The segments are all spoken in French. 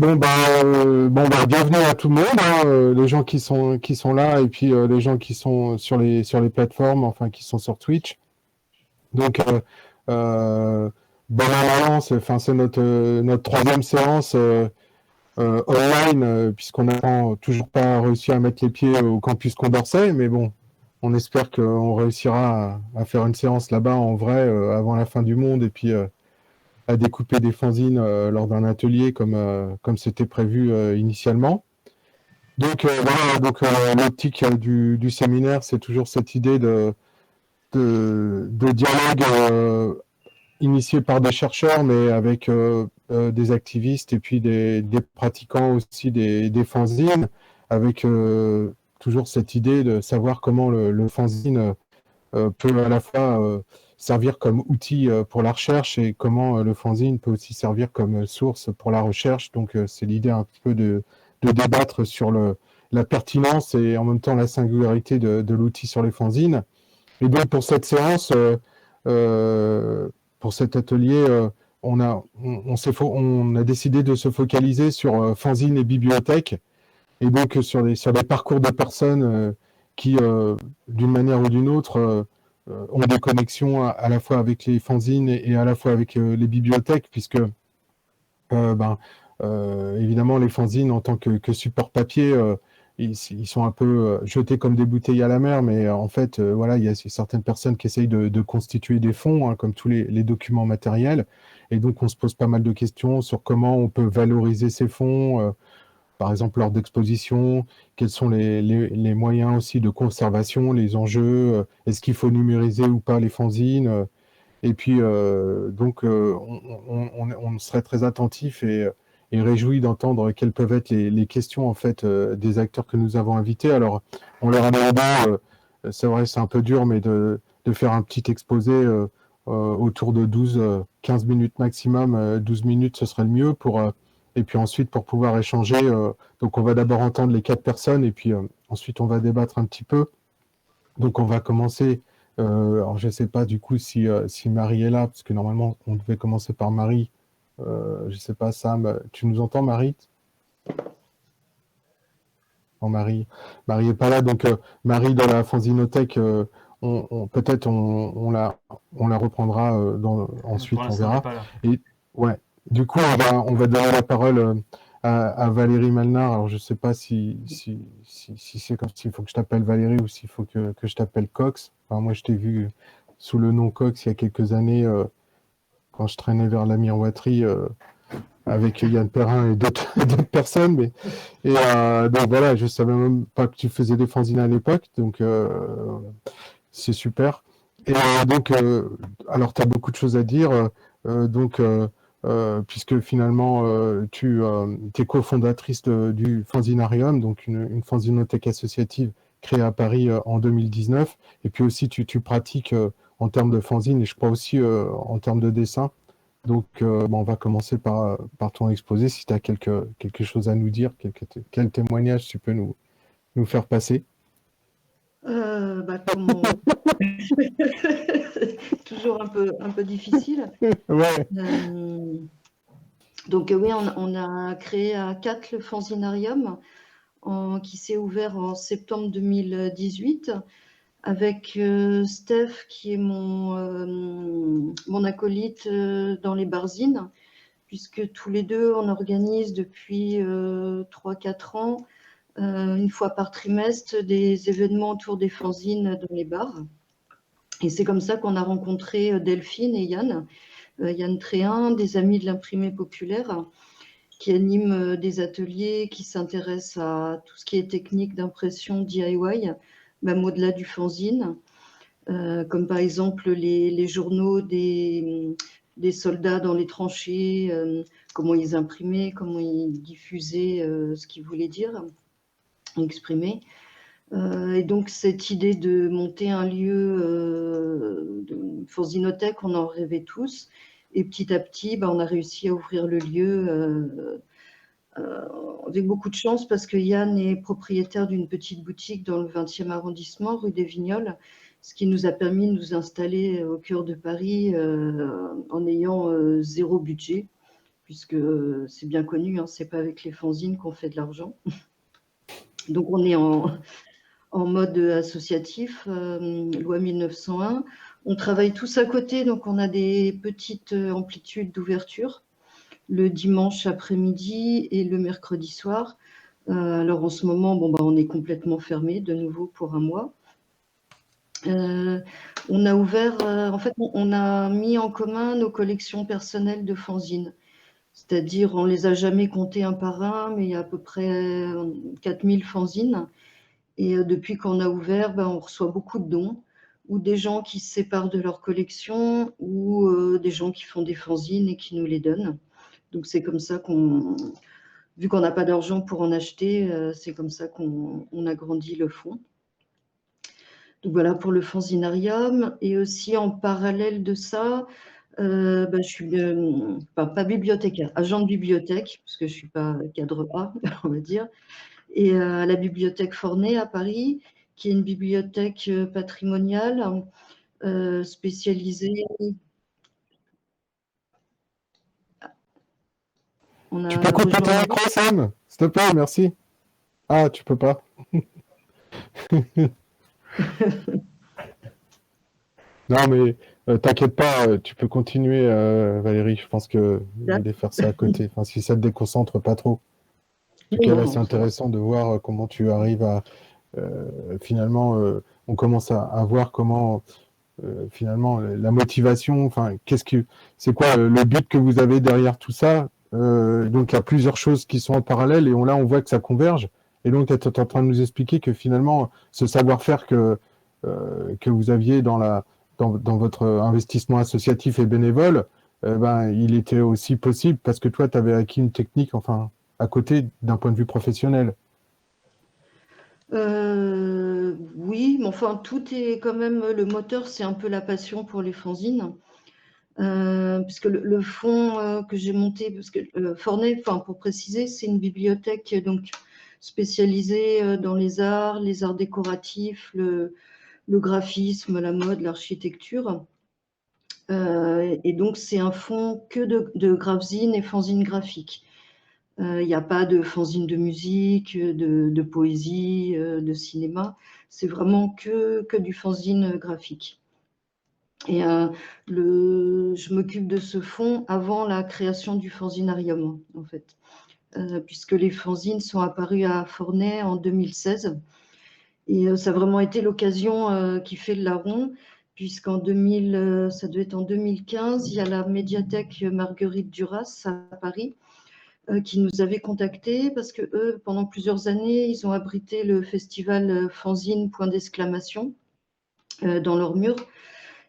Bienvenue à tout le monde, hein, les gens qui sont là et puis les gens qui sont sur les plateformes, enfin qui sont sur Twitch. Donc, euh, bon an, mal an, c'est notre troisième séance online, puisqu'on n'a toujours pas réussi à mettre les pieds au campus Condorcet, mais bon, on espère qu'on réussira à faire une séance là-bas en vrai avant la fin du monde et puis à découper des fanzines lors d'un atelier comme c'était prévu initialement. Donc voilà, l'optique du séminaire, c'est toujours cette idée de dialogue initié par des chercheurs, mais avec des activistes et puis des pratiquants aussi des fanzines, avec toujours cette idée de savoir comment le fanzine peut à la fois servir comme outil pour la recherche et comment le fanzine peut aussi servir comme source pour la recherche. Donc c'est l'idée un peu de débattre sur la pertinence et en même temps la singularité de l'outil sur les fanzines. Et donc pour cette séance, euh, pour cet atelier, on a décidé de se focaliser sur fanzine et bibliothèque, et donc sur les parcours de personnes qui, d'une manière ou d'une autre, ont des connexions à la fois avec les fanzines et à la fois avec les bibliothèques, puisque euh, ben, évidemment les fanzines en tant que support papier, ils sont un peu jetés comme des bouteilles à la mer, mais en fait, voilà, il y a certaines personnes qui essayent de constituer des fonds, hein, comme tous les documents matériels, et donc on se pose pas mal de questions sur comment on peut valoriser ces fonds. Par exemple, lors d'expositions, quels sont les moyens aussi de conservation, les enjeux, est-ce qu'il faut numériser ou pas les fanzines, et puis on serait très attentif et réjoui d'entendre quelles peuvent être les questions en fait des acteurs que nous avons invités. Alors, on leur a demandé, c'est vrai, c'est un peu dur, mais de faire un petit exposé autour de 12-15 minutes maximum. 12 minutes, ce serait le mieux et puis ensuite, pour pouvoir échanger, donc on va d'abord entendre les quatre personnes et puis ensuite on va débattre un petit peu. Donc on va commencer. Alors je ne sais pas du coup si Marie est là, parce que normalement on devait commencer par Marie. Je ne sais pas, Sam, tu nous entends, Marie? Non, Marie n'est pas là. Donc Marie dans la fanzinothèque, peut-être on la reprendra Pour ensuite, on l'instant, elle n'est verra. pas là. Et ouais, du coup on va donner la parole à Valérie Malnard. Alors je ne sais pas si c'est comme s'il faut que je t'appelle Valérie ou s'il faut que je t'appelle Cox. Enfin, moi je t'ai vu sous le nom Cox il y a quelques années quand je traînais vers la miroiterie avec Yann Perrin et d'autres d'autres personnes. Donc voilà, je savais même pas que tu faisais des fanzines à l'époque, donc c'est super. Et donc, alors tu as beaucoup de choses à dire, donc puisque finalement tu es cofondatrice du Fanzinarium, donc une fanzinothèque associative créée à Paris en 2019, et puis aussi tu pratiques en termes de fanzine et je crois aussi en termes de dessin. Donc, on va commencer par ton exposé. Si tu as quelque chose à nous dire, quel témoignage tu peux nous faire passer. Comment toujours un peu difficile. Ouais, Oui, on a créé à 4 le Fanzinarium qui s'est ouvert en septembre 2018 avec Steph qui est mon acolyte dans les Barzines, puisque tous les deux on organise depuis 3-4 ans une fois par trimestre des événements autour des fanzines dans les bars. Et c'est comme ça qu'on a rencontré Delphine et Yann. Yann Tréhin, des amis de l'imprimé populaire, qui animent des ateliers qui s'intéressent à tout ce qui est technique d'impression DIY, même au-delà du fanzine, comme par exemple les journaux des soldats dans les tranchées, comment ils imprimaient, comment ils diffusaient ce qu'ils voulaient dire, exprimer. Et donc, cette idée de monter un lieu de fanzinothèque, on en rêvait tous. Et petit à petit, on a réussi à ouvrir le lieu avec beaucoup de chance parce que Yann est propriétaire d'une petite boutique dans le 20e arrondissement, rue des Vignoles, ce qui nous a permis de nous installer au cœur de Paris en ayant zéro budget, puisque c'est bien connu, hein, c'est pas avec les fanzines qu'on fait de l'argent. Donc on est en mode associatif, loi 1901. On travaille tous à côté, donc on a des petites amplitudes d'ouverture le dimanche après-midi et le mercredi soir. Alors en ce moment, on est complètement fermé de nouveau pour un mois. On a ouvert, en fait, on a mis en commun nos collections personnelles de fanzines. C'est-à-dire, on les a jamais comptées un par un, mais il y a à peu près 4000 fanzines. Et depuis qu'on a ouvert, on reçoit beaucoup de dons, ou des gens qui se séparent de leur collection, ou des gens qui font des fanzines et qui nous les donnent. Donc c'est comme ça vu qu'on n'a pas d'argent pour en acheter, c'est comme ça qu'on agrandit le fonds. Donc voilà pour le fanzinarium. Et aussi en parallèle de ça, je suis pas bibliothécaire, agent de bibliothèque, parce que je ne suis pas cadre A, on va dire, et à la bibliothèque Forney à Paris, qui est une bibliothèque patrimoniale spécialisée. On Tu peux a couper ton rejoint. micro, Sam? S'il te plaît, merci. Ah, tu peux pas. Non, mais t'inquiète pas, tu peux continuer, Valérie. Je pense que je voulais faire ça à côté. Enfin, si ça te déconcentre pas trop. En tout cas, là, c'est Non, ça va. intéressant de voir comment tu arrives à finalement, on commence à voir comment finalement la motivation. Enfin, c'est quoi le but que vous avez derrière tout ça? Donc, il y a plusieurs choses qui sont en parallèle et là, on voit que ça converge. Et donc, tu es en train de nous expliquer que finalement, ce savoir-faire que vous aviez dans votre investissement associatif et bénévole, il était aussi possible parce que toi, tu avais acquis une technique, enfin, à côté d'un point de vue professionnel. Oui, mais enfin, tout est quand même, le moteur, c'est un peu la passion pour les fanzines. Puisque le fonds que j'ai monté, parce que Forney, enfin, pour préciser, c'est une bibliothèque donc spécialisée dans les arts décoratifs, le graphisme, la mode, l'architecture. Et donc, c'est un fonds que de gravzines et fanzines graphiques. Il n'y a pas de fanzine de musique, de poésie, de cinéma. C'est vraiment que du fanzine graphique. Et je m'occupe de ce fonds avant la création du fanzinarium, en fait, puisque les fanzines sont apparus à Forney en 2016. Et ça a vraiment été l'occasion qui fait le larron, puisqu'en 2000, ça devait être en 2015, il y a la médiathèque Marguerite Duras à Paris qui nous avait contactés parce que eux, pendant plusieurs années, ils ont abrité le festival Fanzine Point d'exclamation dans leur mur.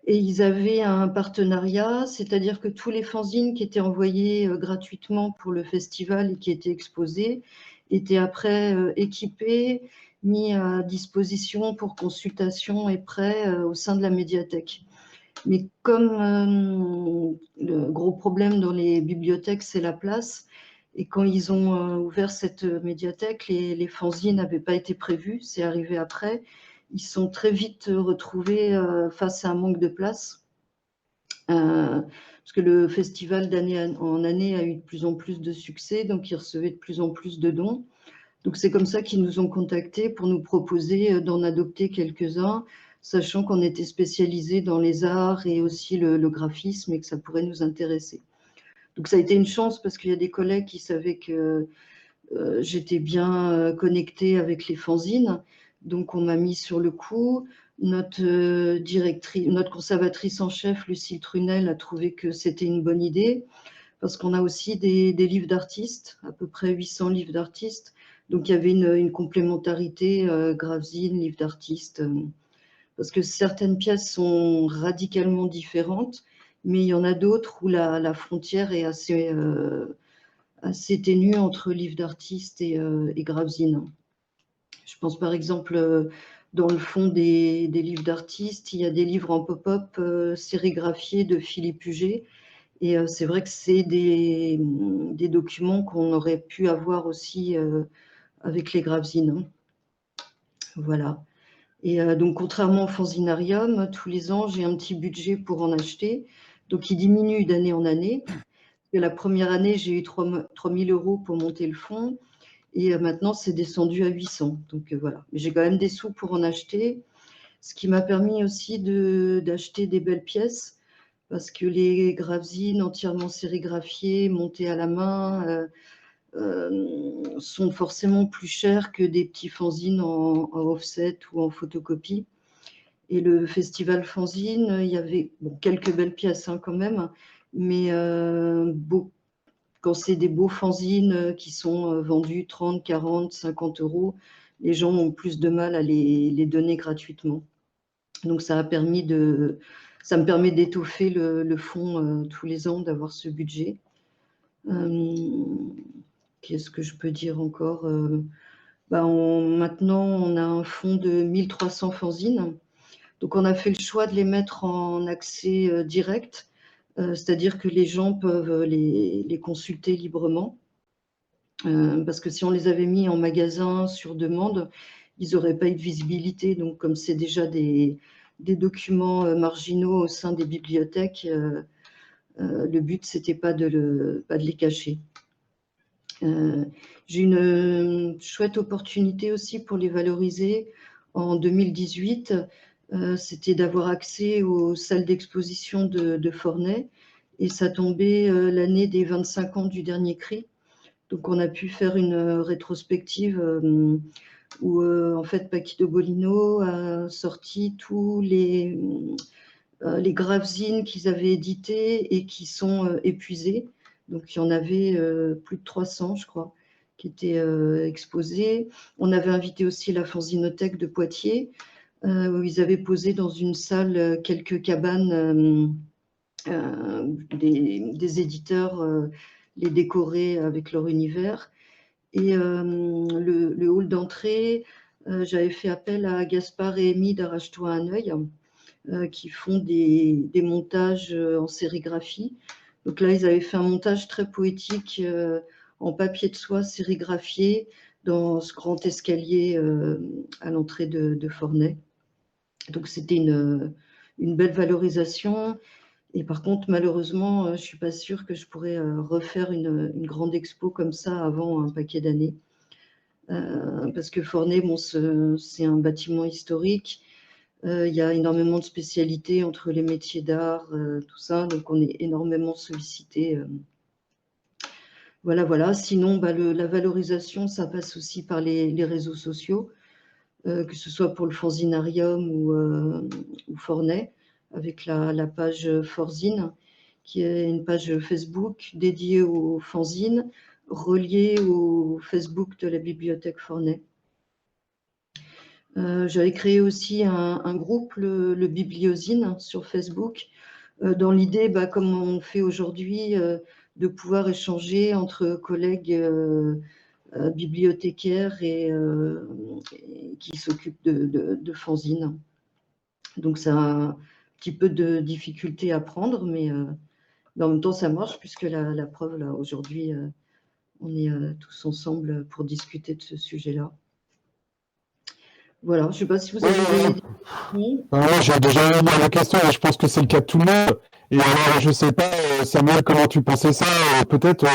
Et ils avaient un partenariat, c'est-à-dire que tous les fanzines qui étaient envoyés gratuitement pour le festival et qui étaient exposés étaient après équipés, mis à disposition pour consultation et prêts au sein de la médiathèque. Mais comme le gros problème dans les bibliothèques, c'est la place, et quand ils ont ouvert cette médiathèque, les fanzines n'avaient pas été prévus, c'est arrivé après. Ils sont très vite retrouvés face à un manque de place, parce que le festival d'année en année a eu de plus en plus de succès, donc ils recevaient de plus en plus de dons. Donc c'est comme ça qu'ils nous ont contactés pour nous proposer d'en adopter quelques-uns, sachant qu'on était spécialisés dans les arts et aussi le graphisme et que ça pourrait nous intéresser. Donc ça a été une chance parce qu'il y a des collègues qui savaient que j'étais bien connectée avec les fanzines, donc on m'a mis sur le coup. Notre directrice, notre conservatrice en chef, Lucille Trunel, a trouvé que c'était une bonne idée parce qu'on a aussi des livres d'artistes, à peu près 800 livres d'artistes. Donc il y avait une complémentarité gravzine, livres d'artistes, parce que certaines pièces sont radicalement différentes, mais il y en a d'autres où la frontière est assez ténue entre livres d'artistes et gravzine. Je pense par exemple dans le fond des livres d'artistes, il y a des livres en pop-up sérigraphiés de Philippe Puget. Et c'est vrai que c'est des documents qu'on aurait pu avoir aussi avec les gravzines. Voilà. Et donc, contrairement au fanzinarium, tous les ans, j'ai un petit budget pour en acheter. Donc, il diminue d'année en année. Et la première année, j'ai eu 3 000 € pour monter le fonds. Et maintenant, c'est descendu à 800. Donc voilà. Mais j'ai quand même des sous pour en acheter. Ce qui m'a permis aussi d'acheter des belles pièces. Parce que les gravesines entièrement sérigraphiées, montées à la main, sont forcément plus chères que des petits fanzines en offset ou en photocopie. Et le festival fanzine, il y avait quelques belles pièces quand même, mais quand c'est des beaux fanzines qui sont vendus 30, 40, 50 €, les gens ont plus de mal à les donner gratuitement. Donc ça me permet d'étoffer le fonds tous les ans, d'avoir ce budget. Qu'est-ce que je peux dire encore? Maintenant, on a un fonds de 1300 fanzines. Donc, on a fait le choix de les mettre en accès direct, c'est-à-dire que les gens peuvent les consulter librement. Parce que si on les avait mis en magasin sur demande, ils n'auraient pas eu de visibilité. Donc, comme c'est déjà des documents marginaux au sein des bibliothèques, le but, c'était pas de les cacher. J'ai une chouette opportunité aussi pour les valoriser en 2018. C'était d'avoir accès aux salles d'exposition de Forney, et ça tombait l'année des 25 ans du dernier cri. Donc on a pu faire une rétrospective où en fait Paquito Bolino a sorti tous les gravesines qu'ils avaient édités et qui sont épuisés. Donc il y en avait plus de 300, je crois, qui étaient exposés. On avait invité aussi la Fanzinothèque de Poitiers, où ils avaient posé dans une salle quelques cabanes des éditeurs, les décorer avec leur univers. Et le hall d'entrée, j'avais fait appel à Gaspard et Amy d'Arrache-toi un œil, qui font des montages en sérigraphie. Donc là, ils avaient fait un montage très poétique en papier de soie sérigraphié dans ce grand escalier à l'entrée de Forney. Donc c'était une belle valorisation. Et par contre, malheureusement, je ne suis pas sûre que je pourrais refaire une grande expo comme ça avant un paquet d'années. Parce que Forney, c'est un bâtiment historique. Il y a énormément de spécialités entre les métiers d'art, tout ça, donc on est énormément sollicité. Voilà. Sinon, la valorisation, ça passe aussi par les réseaux sociaux, que ce soit pour le Fanzinarium ou Forney, avec la page Forzine, qui est une page Facebook dédiée aux fanzines, reliée au Facebook de la bibliothèque Forney. J'avais créé aussi un groupe, le Bibliosine, sur Facebook, dans l'idée, comme on fait aujourd'hui, de pouvoir échanger entre collègues bibliothécaires et qui s'occupent de fanzines. Donc, ça a un petit peu de difficulté à prendre, mais en même temps, ça marche, puisque la preuve, là, aujourd'hui, on est tous ensemble pour discuter de ce sujet-là. Voilà, je ne sais pas si vous avez des questions. J'ai déjà eu la question, et je pense que c'est le cas de tout le monde. Et alors, je sais pas, Samuel, comment tu pensais ça? Peut-être,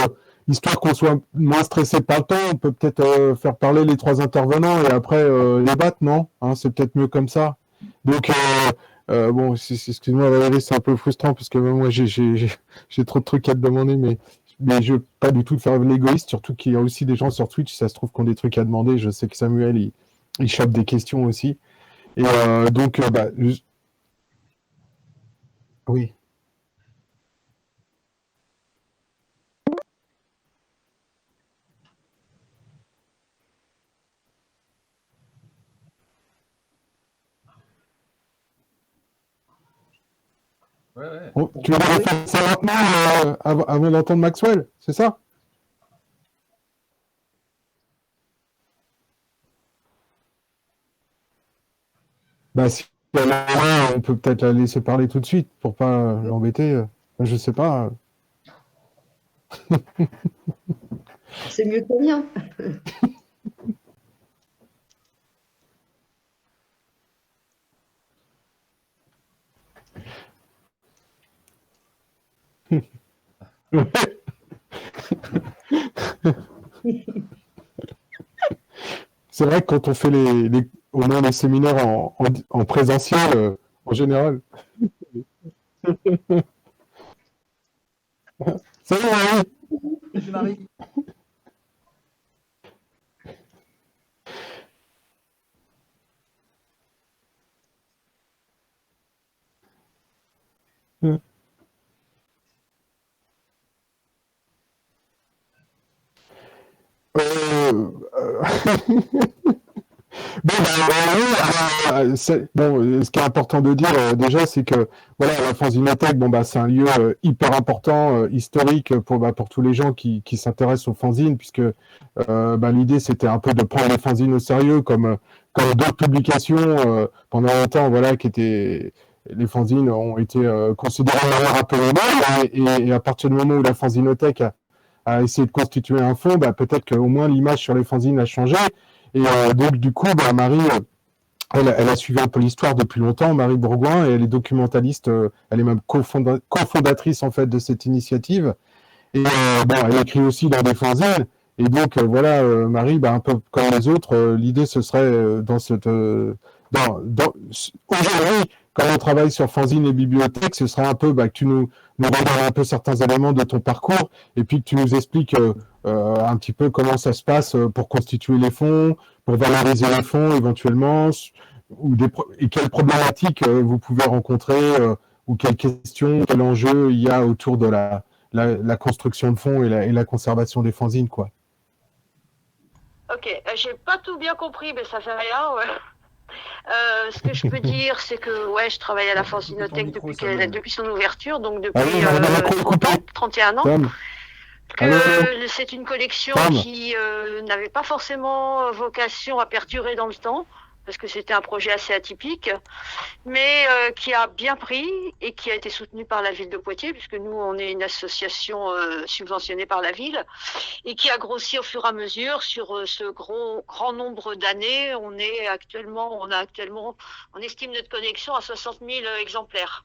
histoire qu'on soit moins stressé par le temps, on peut peut-être faire parler les trois intervenants et après débattre, non? Hein, c'est peut-être mieux comme ça. Donc, bon, excuse-moi Valérie, c'est un peu frustrant parce que même moi, j'ai trop de trucs à te demander, mais je veux pas du tout faire l'égoïste, surtout qu'il y a aussi des gens sur Twitch, ça se trouve qui ont des trucs à demander. Je sais que Samuel, il chope des questions aussi. Et donc, oui. Ouais. Tu vas faire ça maintenant avant d'entendre Maxwell, c'est ça? Bah, si elle est là, on peut peut-être la laisser parler tout de suite pour pas l'embêter. Je sais pas. C'est mieux que rien. C'est vrai que quand on fait au moins les séminaires en présentiel, en général. Salut Marie. Salut Marie. Euh, Bon, ce qui est important de dire déjà, c'est que voilà, la fanzinothèque, bon, bah, c'est un lieu hyper important, historique pour tous les gens qui s'intéressent aux fanzines, puisque l'idée c'était un peu de prendre les fanzines au sérieux, comme d'autres publications pendant longtemps, voilà, les fanzines ont été considérées de manière un peu normale, et à partir du moment où la fanzinothèque a essayé de constituer un fonds, bah, peut-être qu'au moins l'image sur les fanzines a changé. Et donc, du coup, bah, Marie, elle a suivi un peu l'histoire depuis longtemps, Marie Bourgoin, et elle est documentaliste, elle est même cofondatrice en fait de cette initiative. Et elle écrit aussi dans des fanzines. Et donc, voilà, Marie, bah, un peu comme les autres, l'idée, ce serait aujourd'hui, quand on travaille sur fanzine et bibliothèque, ce serait un peu que tu nous regardes un peu certains éléments de ton parcours, et puis que tu nous expliques un petit peu comment ça se passe pour constituer les fonds, pour valoriser les fonds éventuellement, et quelles problématiques vous pouvez rencontrer, ou quelles questions, quel enjeu il y a autour de la construction de fonds et la conservation des fanzines, quoi. Ok, j'ai pas tout bien compris, mais ça fait rien. Ouais. Ce que je peux dire, c'est que je travaille à la fanzinothèque depuis son ouverture, donc depuis 31 ans. C'est une collection qui n'avait pas forcément vocation à perdurer dans le temps, parce que c'était un projet assez atypique, mais qui a bien pris et qui a été soutenu par la ville de Poitiers, puisque nous, on est une association subventionnée par la ville, et qui a grossi au fur et à mesure sur ce grand nombre d'années. On estime notre collection à 60 000 exemplaires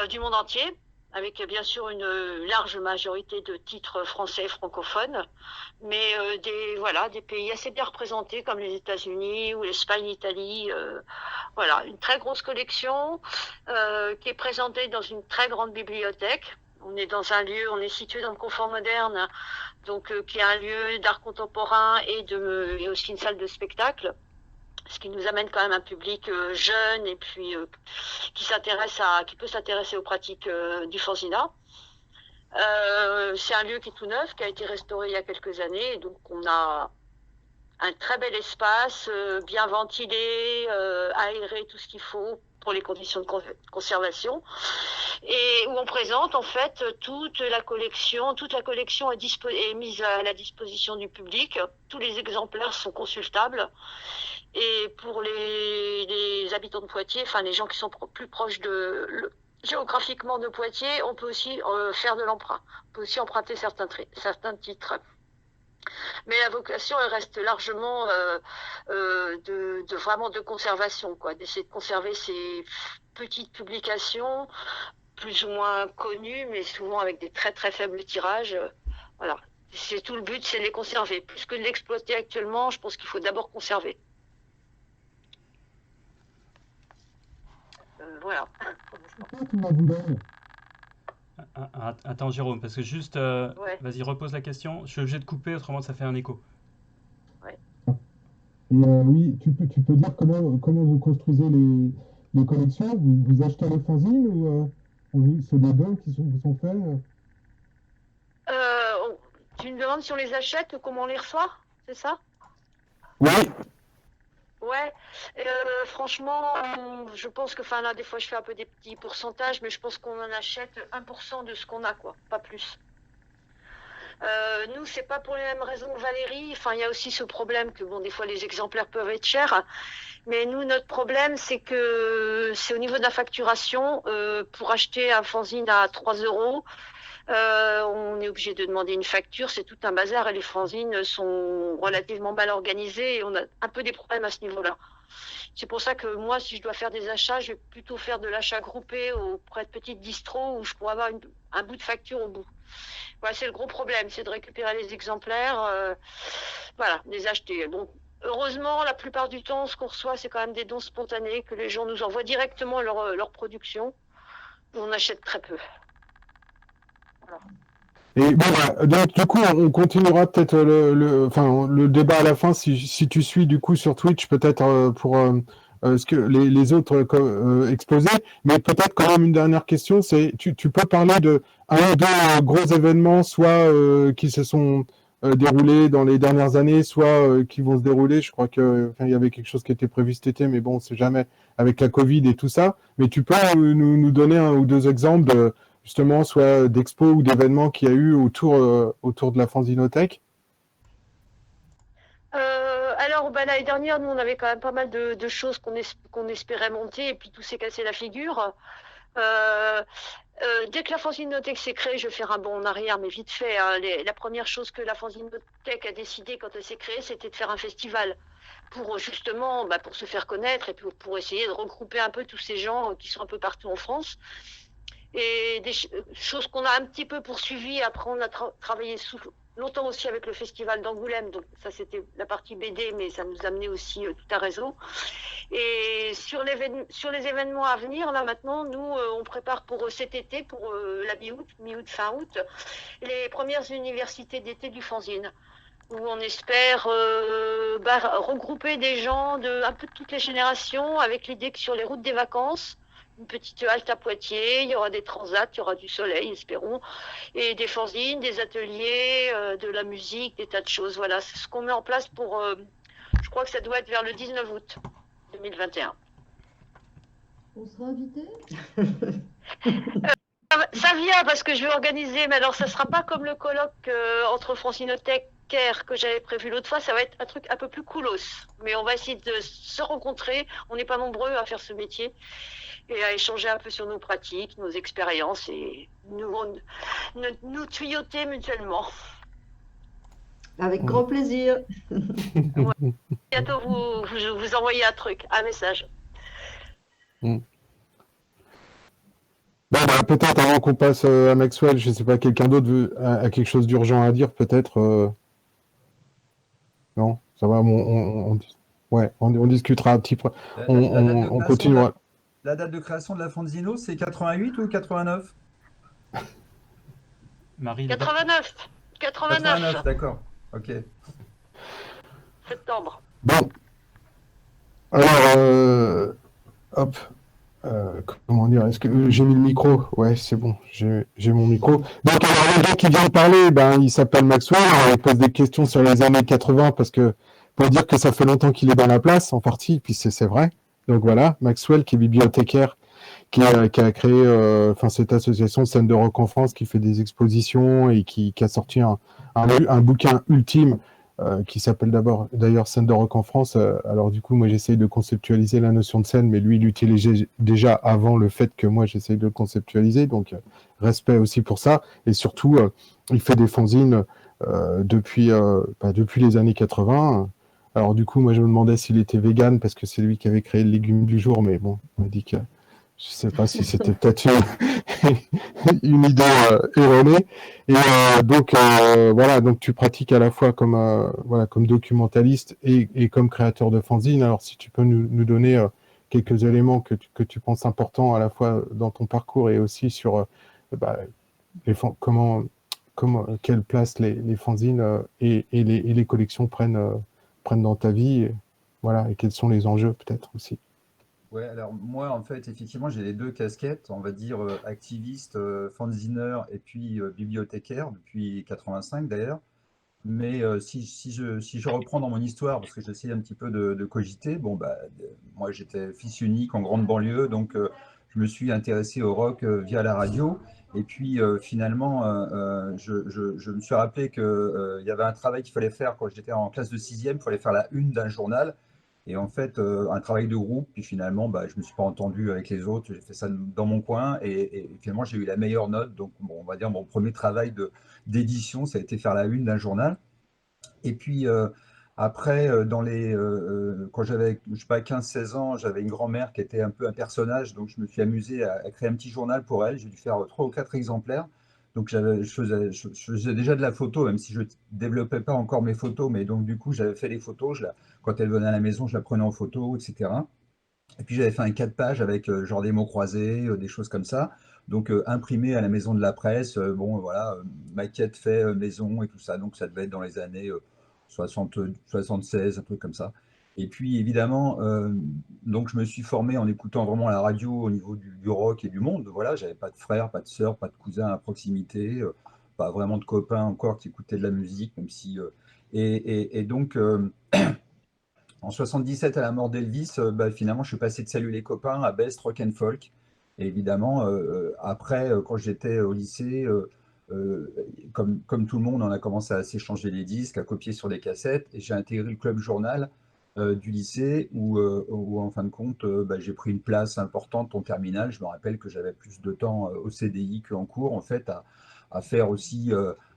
du monde entier, avec bien sûr une large majorité de titres français francophones, mais des pays assez bien représentés comme les États-Unis ou l'Espagne, l'Italie. Voilà, une très grosse collection qui est présentée dans une très grande bibliothèque. On est situé dans le confort moderne, donc qui est un lieu d'art contemporain et aussi une salle de spectacle, ce qui nous amène quand même un public jeune et puis qui peut s'intéresser aux pratiques du fanzina. C'est un lieu qui est tout neuf, qui a été restauré il y a quelques années, et donc on a un très bel espace, bien ventilé, aéré, tout ce qu'il faut pour les conditions de conservation, et où on présente en fait toute la collection. Toute la collection est mise à la disposition du public. Tous les exemplaires sont consultables. Et pour les habitants de Poitiers, enfin les gens qui sont plus proches géographiquement de Poitiers, on peut aussi faire de l'emprunt. On peut aussi emprunter certains titres. Mais la vocation, elle reste largement vraiment de conservation, quoi, d'essayer de conserver ces petites publications, plus ou moins connues, mais souvent avec des très très faibles tirages. Voilà. C'est tout le but, c'est de les conserver. Plus que de l'exploiter actuellement, je pense qu'il faut d'abord conserver. Voilà. Attends Jérôme, parce que juste, vas-y, repose la question. Je suis obligé de couper, autrement ça fait un écho. Ouais. Et oui, tu peux dire comment vous construisez les collections. Vous achetez les fanzines ou c'est des dons qui vous sont faits Tu me demandes si on les achète ou comment on les reçoit, c'est ça? Oui. Ouais, franchement, je pense que, là, des fois, je fais un peu des petits pourcentages, mais je pense qu'on en achète 1% de ce qu'on a, quoi, pas plus. Nous, c'est pas pour les mêmes raisons que Valérie. Enfin, il y a aussi ce problème que, des fois, les exemplaires peuvent être chers. Mais nous, notre problème, c'est que c'est au niveau de la facturation. Pour acheter un fanzine à 3 €, on est obligé de demander une facture, c'est tout un bazar, et les fanzines sont relativement mal organisées et on a un peu des problèmes à ce niveau-là. C'est pour ça que moi, si je dois faire des achats, je vais plutôt faire de l'achat groupé auprès de petites distros où je pourrais avoir un bout de facture au bout. Ouais, c'est le gros problème, c'est de récupérer les exemplaires, voilà, les acheter. Bon, heureusement, la plupart du temps, ce qu'on reçoit, c'est quand même des dons spontanés, que les gens nous envoient directement leur production. On achète très peu. Voilà. Et bon, donc, du coup, on continuera peut-être le débat à la fin, si tu suis du coup sur Twitch, peut-être pour ce que les autres exposés. Mais peut-être quand même une dernière question, c'est tu peux parler de un ou deux gros événements, soit qui se sont déroulés dans les dernières années, soit qui vont se dérouler. Je crois que il y avait quelque chose qui était prévu cet été, mais bon, c'est jamais avec la Covid et tout ça. Mais tu peux nous donner un ou deux exemples de justement, soit d'expos ou d'événements qu'il y a eu autour de la Fanzinothèque? Alors, l'année dernière, nous, on avait quand même pas mal de choses qu'on espérait monter, et puis tout s'est cassé la figure. Dès que la Fanzinothèque s'est créée, je vais faire un bond en arrière, mais vite fait, hein, la première chose que la Fanzinothèque a décidé quand elle s'est créée, c'était de faire un festival pour justement pour se faire connaître et puis pour essayer de regrouper un peu tous ces gens qui sont un peu partout en France. Et des choses qu'on a un petit peu poursuivies. Après, on a travaillé longtemps aussi avec le festival d'Angoulême. Donc ça, c'était la partie BD, mais ça nous amenait aussi tout un réseau. Et sur les événements à venir, là maintenant, nous, on prépare pour cet été, pour la mi-août, fin août, les premières universités d'été du fanzine, où on espère regrouper des gens un peu de toutes les générations, avec l'idée que sur les routes des vacances, une petite halte à Poitiers, il y aura des transats, il y aura du soleil, espérons, et des fanzines, des ateliers, de la musique, des tas de choses. Voilà, c'est ce qu'on met en place pour, je crois que ça doit être vers le 19 août 2021. On sera invité? Ça vient parce que je vais organiser, mais alors ça ne sera pas comme le colloque entre Fanzinothèque que j'avais prévu l'autre fois, ça va être un truc un peu plus coolos. Mais on va essayer de se rencontrer, on n'est pas nombreux à faire ce métier, et à échanger un peu sur nos pratiques, nos expériences, et nous tuyauter mutuellement. Avec grand plaisir. Ouais. Bientôt vous envoyer un message. Peut-être avant qu'on passe à Maxwell, je ne sais pas, quelqu'un d'autre a quelque chose d'urgent à dire, peut-être Non, ça va, on discutera un petit peu. On continuera. La date de création de la Fanzino, c'est 88 ou 89? Marie, 89. 89, d'accord. Ok. Septembre. Bon. Alors, hop. Comment dire? Est-ce que j'ai mis le micro? Ouais, c'est bon, j'ai mon micro. Donc, alors, le gars qui vient de parler, il s'appelle Maxwell. Il pose des questions sur les années 80 parce que pour dire que ça fait longtemps qu'il est dans la place, en partie, puis c'est vrai. Donc voilà, Maxwell qui est bibliothécaire, qui a créé cette association Scène de Rock en France qui fait des expositions et qui a sorti un bouquin ultime qui s'appelle d'ailleurs Scène de Rock en France. Alors du coup, moi j'essaye de conceptualiser la notion de scène, mais lui il l'utilisait déjà avant le fait que moi j'essaye de le conceptualiser, donc respect aussi pour ça. Et surtout, il fait des fanzines depuis les années 80. Alors du coup, moi je me demandais s'il était vegan parce que c'est lui qui avait créé le légume du jour, mais bon, on m'a dit que je sais pas si c'était peut-être une idée erronée. Et donc voilà, donc tu pratiques à la fois comme documentaliste et comme créateur de fanzine. Alors si tu peux nous donner quelques éléments que tu penses importants à la fois dans ton parcours et aussi sur quelle place les fanzines et les collections prennent dans ta vie, voilà, et quels sont les enjeux peut-être aussi. Ouais, alors moi, en fait, effectivement, j'ai les deux casquettes, on va dire activiste, fanzineur et puis bibliothécaire depuis 85 d'ailleurs. Mais si je reprends dans mon histoire, parce que j'essaie un petit peu de cogiter, moi j'étais fils unique en grande banlieue, donc je me suis intéressé au rock via la radio. Et puis finalement, je me suis rappelé qu'il y avait un travail qu'il fallait faire quand j'étais en classe de 6e, il fallait faire la une d'un journal. Et en fait, un travail de groupe, puis finalement, je ne me suis pas entendu avec les autres, j'ai fait ça dans mon coin, et finalement, j'ai eu la meilleure note. Donc, on va dire, mon premier travail d'édition, ça a été faire la une d'un journal. Et puis, après, quand j'avais, je sais pas, 15-16 ans, j'avais une grand-mère qui était un peu un personnage, donc je me suis amusé à créer un petit journal pour elle. J'ai dû faire 3 ou 4 exemplaires. Donc je faisais déjà de la photo, même si je ne développais pas encore mes photos, mais donc du coup j'avais fait les photos, quand elle venait à la maison, je la prenais en photo, etc. Et puis j'avais fait un 4 pages avec genre des mots croisés, des choses comme ça. Donc imprimé à la maison de la presse, bon voilà, maquette fait maison et tout ça. Donc ça devait être dans les années 60, 76, un truc comme ça. Et puis évidemment, donc je me suis formé en écoutant vraiment la radio au niveau du rock et du monde. Voilà, j'avais pas de frères, pas de sœurs, pas de cousins à proximité, pas vraiment de copains encore qui écoutaient de la musique, même si. Et donc en 77, à la mort d'Elvis, bah, finalement, je suis passé de Salut les copains à Best Rock and Folk. Et évidemment, après, quand j'étais au lycée, euh, comme tout le monde, on a commencé à s'échanger les disques, à copier sur des cassettes. Et j'ai intégré le club journal du lycée où, en fin de compte, bah, j'ai pris une place importante en terminale. Je me rappelle que j'avais plus de temps au CDI qu'en cours, en fait, à faire aussi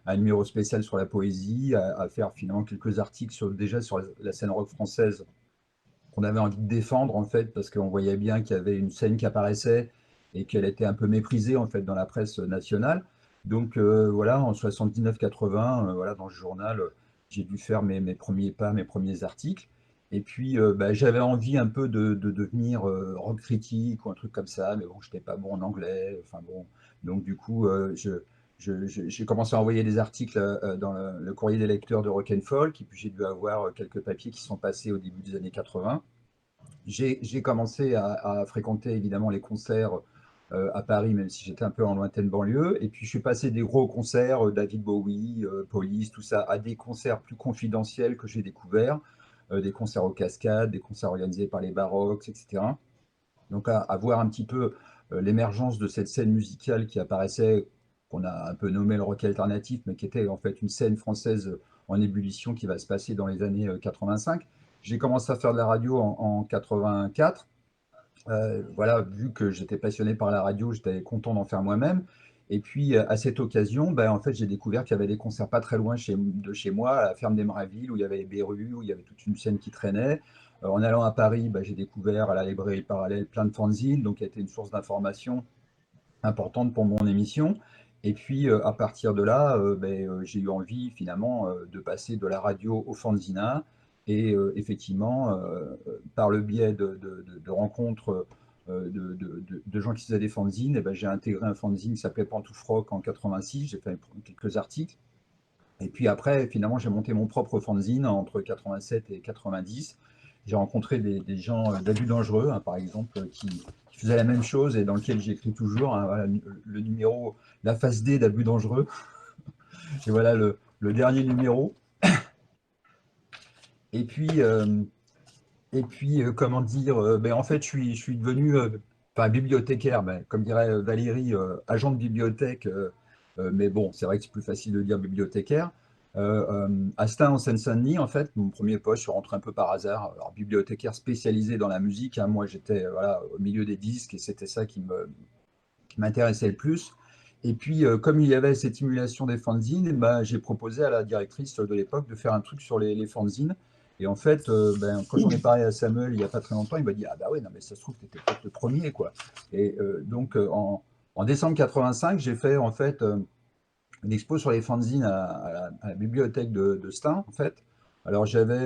un numéro spécial sur la poésie, à faire finalement quelques articles déjà sur la scène rock française qu'on avait envie de défendre en fait, parce qu'on voyait bien qu'il y avait une scène qui apparaissait et qu'elle était un peu méprisée en fait dans la presse nationale. Donc voilà, en 79-80, voilà, dans ce journal, j'ai dû faire mes premiers pas, mes premiers articles. Et puis bah, j'avais envie un peu de devenir rock critique ou un truc comme ça, mais bon, je n'étais pas bon en anglais. Enfin bon, donc du coup, j'ai commencé à envoyer des articles dans le courrier des lecteurs de Rock and Folk, et puis j'ai dû avoir quelques papiers qui sont passés au début des années 80. J'ai commencé à fréquenter évidemment les concerts à Paris, même si j'étais un peu en lointaine banlieue. Et puis je suis passé des gros concerts, David Bowie, Police, tout ça, à des concerts plus confidentiels que j'ai découverts, des concerts aux cascades, des concerts organisés par les Baroques, etc. Donc à voir un petit peu l'émergence de cette scène musicale qui apparaissait, qu'on a un peu nommé le rock alternatif, mais qui était en fait une scène française en ébullition qui va se passer dans les années 85. J'ai commencé à faire de la radio en 84. Voilà, vu que j'étais passionné par la radio, j'étais content d'en faire moi-même. Et puis à cette occasion, ben, en fait, j'ai découvert qu'il y avait des concerts pas très loin de chez moi, à la ferme d'Emraville, où il y avait les Berus, où il y avait toute une scène qui traînait. En allant à Paris, ben, j'ai découvert à la librairie Parallèle plein de fanzines, donc il a été une source d'information importante pour mon émission. Et puis à partir de là, ben, j'ai eu envie finalement de passer de la radio au fanzina. Et effectivement, par le biais de rencontres de gens qui faisaient des fanzines, et ben, j'ai intégré un fanzine qui s'appelait Pantoufrock en 86. J'ai fait quelques articles. Et puis après, finalement, j'ai monté mon propre fanzine entre 87 et 90. J'ai rencontré des gens d'Abus Dangereux, hein, par exemple, qui faisaient la même chose et dans lequel j'écris toujours, hein, voilà, le numéro, la phase D d'Abus Dangereux. Et voilà le dernier numéro. Et puis, comment dire, ben, en fait, je suis devenu bibliothécaire, ben, comme dirait Valérie, agent de bibliothèque. Mais bon, c'est vrai que c'est plus facile de dire bibliothécaire. À Stein, en Seine-Saint-Denis, en fait, mon premier poste, je suis rentré un peu par hasard. Alors, bibliothécaire spécialisé dans la musique, hein. Moi, j'étais voilà, au milieu des disques et c'était ça qui m'intéressait le plus. Et puis, comme il y avait cette émulation des fanzines, ben, j'ai proposé à la directrice de l'époque de faire un truc sur les fanzines. Et en fait, ben, quand j'en ai parlé à Samuel il n'y a pas très longtemps, il m'a dit: ah bah ouais, non, mais ça se trouve que tu étais peut-être le premier, quoi. Et donc, en décembre 85, j'ai fait en fait une expo sur les fanzines à la bibliothèque de Stein, en fait. Alors, j'avais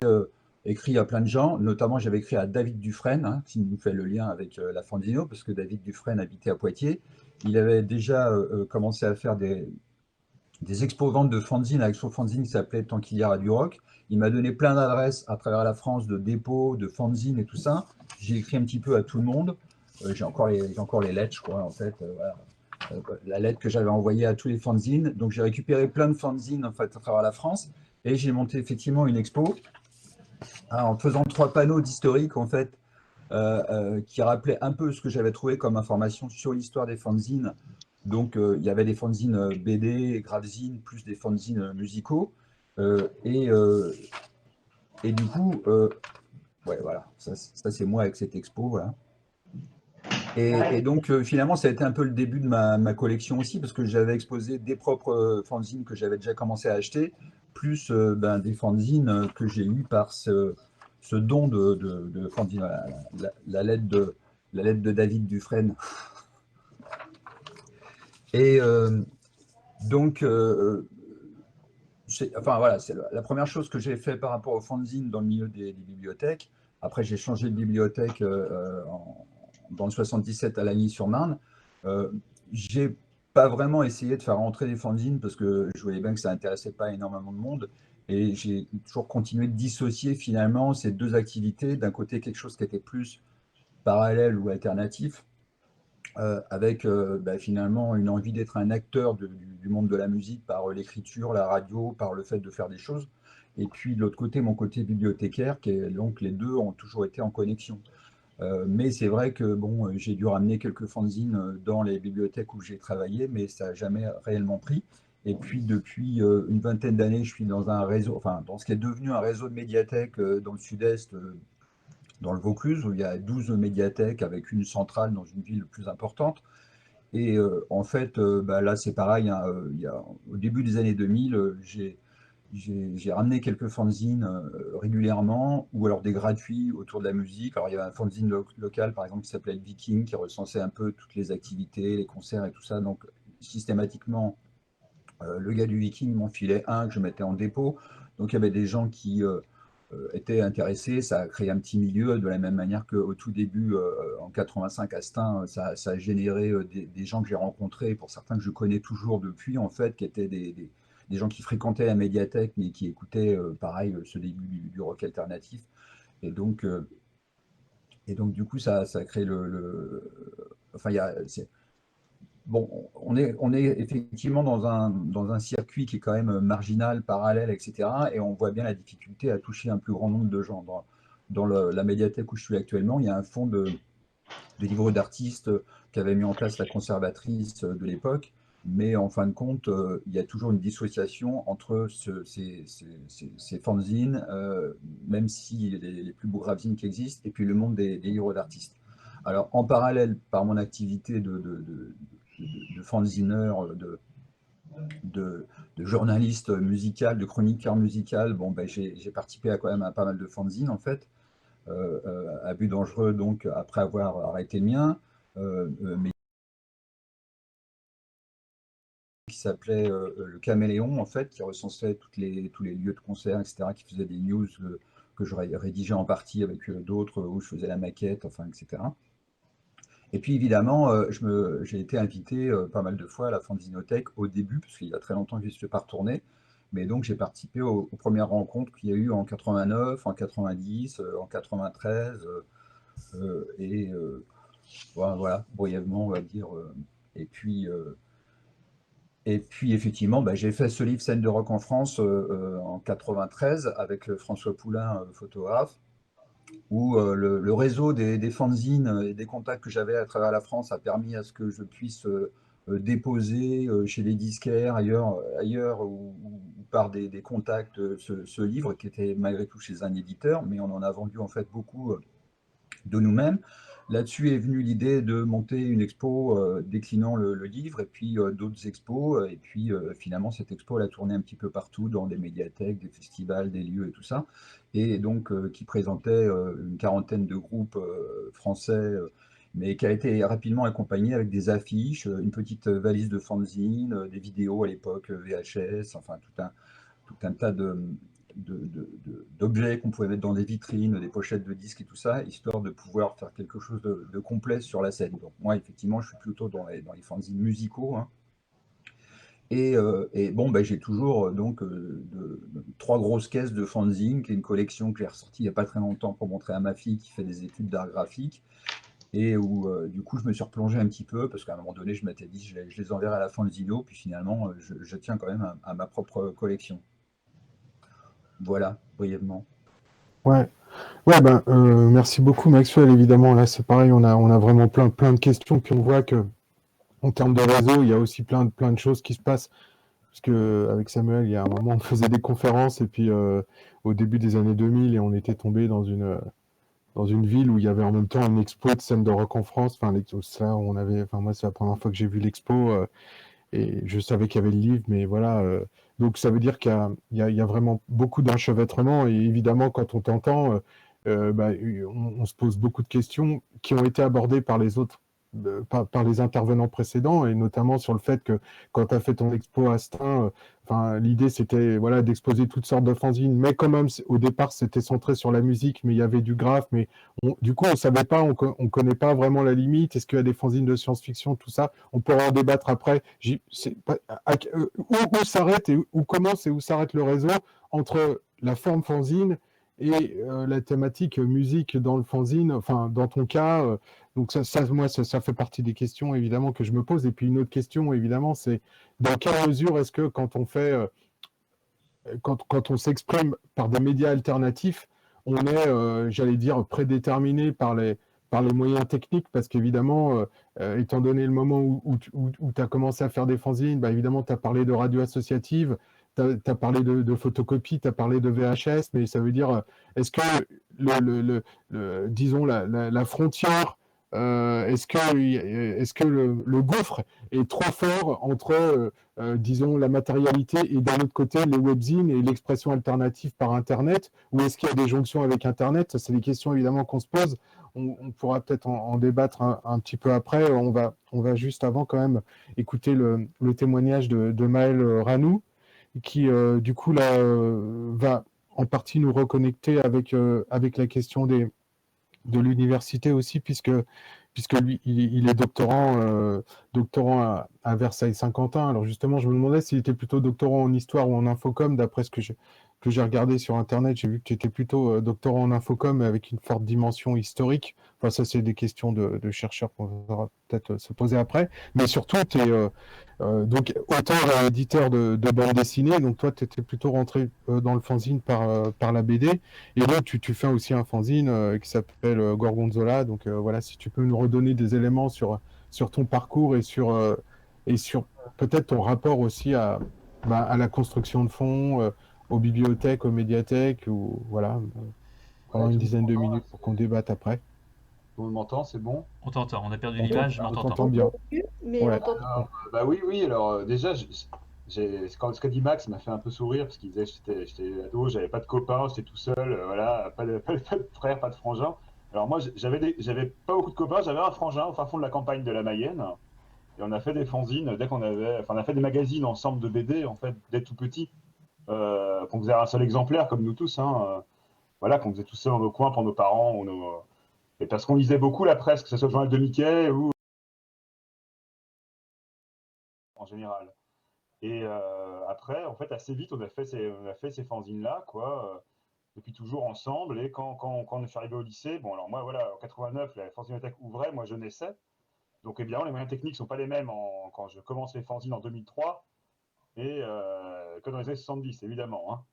écrit à plein de gens, notamment j'avais écrit à David Dufresne, hein, qui nous fait le lien avec la Fanzino, parce que David Dufresne habitait à Poitiers. Il avait déjà commencé à faire des expos-ventes de fanzines avec son fanzine qui s'appelait Tant qu'il y aura du rock. Il m'a donné plein d'adresses à travers la France de dépôts, de fanzines et tout ça. J'ai écrit un petit peu à tout le monde. J'ai encore les lettres, je crois, en fait. Voilà. La lettre que j'avais envoyée à tous les fanzines. Donc j'ai récupéré plein de fanzines en fait, à travers la France. Et j'ai monté effectivement une expo en faisant 3 panneaux d'historique en fait, qui rappelaient un peu ce que j'avais trouvé comme information sur l'histoire des fanzines. Donc, il y avait des fanzines BD, gravzines, plus des fanzines musicaux. Et du coup, ouais, voilà, ça c'est moi avec cette expo. Voilà. Et donc, finalement, ça a été un peu le début de ma collection aussi, parce que j'avais exposé des propres fanzines que j'avais déjà commencé à acheter, plus ben, des fanzines que j'ai eues par ce don de fanzine. Voilà, la lettre de David Dufresne. Et Donc, enfin voilà, c'est la première chose que j'ai fait par rapport au fanzine dans le milieu des bibliothèques. Après, j'ai changé de bibliothèque dans le 77 à Lagny-sur-Marne. J'ai pas vraiment essayé de faire rentrer des fanzines parce que je voyais bien que ça n'intéressait pas énormément de monde. Et j'ai toujours continué de dissocier finalement ces deux activités. D'un côté, quelque chose qui était plus parallèle ou alternatif, avec finalement une envie d'être un acteur du monde de la musique par l'écriture, la radio, par le fait de faire des choses. Et puis de l'autre côté, mon côté bibliothécaire, donc les deux ont toujours été en connexion. Mais c'est vrai que bon, j'ai dû ramener quelques fanzines dans les bibliothèques où j'ai travaillé, mais ça n'a jamais réellement pris. Et puis depuis une vingtaine d'années, je suis dans un réseau, enfin dans ce qui est devenu un réseau de médiathèques dans le sud-est, dans le Vaucluse, où il y a 12 médiathèques avec une centrale dans une ville plus importante. Et en fait, là, c'est pareil, hein, au début des années 2000, j'ai ramené quelques fanzines régulièrement, ou alors des gratuits autour de la musique. Alors, il y avait un fanzine local, par exemple, qui s'appelait Viking, qui recensait un peu toutes les activités, les concerts et tout ça. Donc, systématiquement, le gars du Viking m'en filait un que je mettais en dépôt. Donc, il y avait des gens qui étaient intéressés. Ça a créé un petit milieu de la même manière qu'au tout début, en 85 à Stein, ça a généré des gens que j'ai rencontrés, pour certains que je connais toujours depuis, en fait, qui étaient des gens qui fréquentaient la médiathèque, mais qui écoutaient, pareil, ce début du rock alternatif. Et donc, du coup, ça a créé enfin, bon, on est effectivement dans un circuit qui est quand même marginal, parallèle, etc. Et on voit bien la difficulté à toucher un plus grand nombre de gens. Dans la médiathèque où je suis actuellement, il y a un fonds de livres d'artistes qu'avait mis en place la conservatrice de l'époque. Mais en fin de compte, il y a toujours une dissociation entre ces fanzines, même si les plus beaux gravzines qui existent, et puis le monde des livres d'artistes. Alors, en parallèle, par mon activité de fanzineur, de journaliste musical, de chroniqueur musical, bon, j'ai participé quand même à pas mal de fanzines, en fait, à but dangereux, donc, après avoir arrêté le mien, mais qui s'appelait Le Caméléon, en fait, qui recensait tous les lieux de concert, etc., qui faisait des news que je rédigeais en partie avec d'autres, où je faisais la maquette, enfin, etc. Et puis évidemment, j'ai été invité pas mal de fois à la Fanzinothèque au début, parce qu'il y a très longtemps que je ne suis pas retourné. Mais donc j'ai participé aux premières rencontres qu'il y a eu en 89, en 90, en 93, et voilà, brièvement, on va dire. Et puis, effectivement, j'ai fait ce livre Scène de rock en France en 93 avec François Poulain, photographe, où le réseau des fanzines et des contacts que j'avais à travers la France a permis à ce que je puisse déposer chez les disquaires ailleurs ou par des contacts ce livre qui était malgré tout chez un éditeur, mais on en a vendu en fait beaucoup de nous-mêmes. Là-dessus est venue l'idée de monter une expo déclinant le livre et puis d'autres expos. Et puis finalement, cette expo, elle a tourné un petit peu partout dans des médiathèques, des festivals, des lieux et tout ça. Et donc qui présentait une quarantaine de groupes français, mais qui a été rapidement accompagné avec des affiches, une petite valise de fanzine, des vidéos à l'époque VHS, enfin tout un tas d'objets qu'on pouvait mettre dans des vitrines, des pochettes de disques et tout ça, histoire de pouvoir faire quelque chose de complet sur la scène. Donc moi, effectivement, je suis plutôt dans les fanzines musicaux. Hein. Et bon, j'ai toujours donc 3 grosses caisses de fanzines, qui est une collection que j'ai ressortie il n'y a pas très longtemps pour montrer à ma fille qui fait des études d'art graphique, et où du coup je me suis replongé un petit peu, parce qu'à un moment donné, je m'étais dit, je les enverrai à la Fanzino, puis finalement, je tiens quand même à ma propre collection. Voilà, brièvement. Ouais, ouais, merci beaucoup Maxwell. Évidemment, là c'est pareil, on a vraiment plein de questions, puis on voit que en termes de réseau, il y a aussi plein de choses qui se passent. Parce que avec Samuel, il y a un moment, on faisait des conférences, et puis au début des années 2000, et on était tombé dans une ville où il y avait en même temps une expo de scène de rock en France. Enfin, ça, moi, c'est la première fois que j'ai vu l'expo, et je savais qu'il y avait le livre, mais voilà. Donc ça veut dire qu'il y a vraiment beaucoup d'enchevêtrement, et évidemment, quand on t'entend, on se pose beaucoup de questions qui ont été abordées par les autres par les intervenants précédents, et notamment sur le fait que quand tu as fait ton expo à Stein, l'idée c'était voilà, d'exposer toutes sortes de fanzines, mais quand même au départ c'était centré sur la musique, mais il y avait du graphe, mais du coup on savait pas, on connaît pas vraiment la limite, est-ce qu'il y a des fanzines de science-fiction, tout ça, on pourra en débattre après. Où s'arrête et où commence et où s'arrête le réseau entre la forme fanzine et la thématique musique dans le fanzine, enfin dans ton cas, donc moi, ça fait partie des questions évidemment que je me pose. Et puis une autre question évidemment, c'est dans quelle mesure est-ce que quand on fait, quand on s'exprime par des médias alternatifs, on est, j'allais dire, prédéterminé par les moyens techniques, parce qu'évidemment, étant donné le moment où tu as commencé à faire des fanzines, bah, évidemment, tu as parlé de radio associative, tu as parlé de photocopie, tu as parlé de VHS, mais ça veut dire, est-ce que, disons, la frontière, est-ce que le gouffre est trop fort entre, disons, la matérialité et d'un autre côté, les webzines et l'expression alternative par Internet, ou est-ce qu'il y a des jonctions avec Internet? Ça, c'est des questions évidemment qu'on se pose. On pourra peut-être en débattre un petit peu après. On va juste avant quand même écouter le témoignage de Maël Ranou, qui du coup là va en partie nous reconnecter avec la question de l'université aussi, puisque lui, il est doctorant à Versailles-Saint-Quentin. Alors justement, je me demandais s'il était plutôt doctorant en histoire ou en infocom. D'après ce que j'ai regardé sur Internet, j'ai vu que tu étais plutôt doctorant en infocom avec une forte dimension historique. Enfin, ça, c'est des questions de chercheurs qu'on va peut-être se poser après. Mais surtout, tu es donc auteur et éditeur de bande dessinée. Donc toi, tu étais plutôt rentré dans le fanzine par la BD. Et là, tu fais aussi un fanzine qui s'appelle Gorgonzola. Donc voilà, si tu peux nous redonner des éléments sur ton parcours et sur peut-être ton rapport aussi à la construction de fonds, aux bibliothèques, aux médiathèques, ou voilà, pendant une dizaine de minutes pour qu'on débatte après. Tout le monde m'entend, c'est bon? On t'entend, on a perdu l'image, mais on On t'entend. t'entend bien. Mais Ouais. on t'entend. Bah oui, oui. Alors déjà, quand ce qu'a dit Max m'a fait un peu sourire parce qu'il disait que j'étais ado, j'avais pas de copains, j'étais tout seul, voilà, pas de frère, pas de frangin. Alors moi, j'avais pas beaucoup de copains, j'avais un frangin au fin fond de la campagne de la Mayenne. Et on a fait des fanzines dès qu'on avait, enfin, on a fait des magazines ensemble de BD en fait dès tout petit, qu'on faisait un seul exemplaire comme nous tous, hein, voilà, qu'on faisait tout seul dans nos coins pour nos parents ou et parce qu'on lisait beaucoup la presse, que ce soit le journal de Mickey ou en général. Et après, en fait, assez vite, on a fait ces fanzines-là, quoi, depuis toujours ensemble. Et quand je suis arrivé au lycée, bon, alors moi, voilà, en 89, la fanzinothèque ouvrait, moi, je naissais. Donc, évidemment, les moyens techniques ne sont pas les mêmes quand je commence les fanzines en 2003 et que dans les années 70, évidemment. Hein.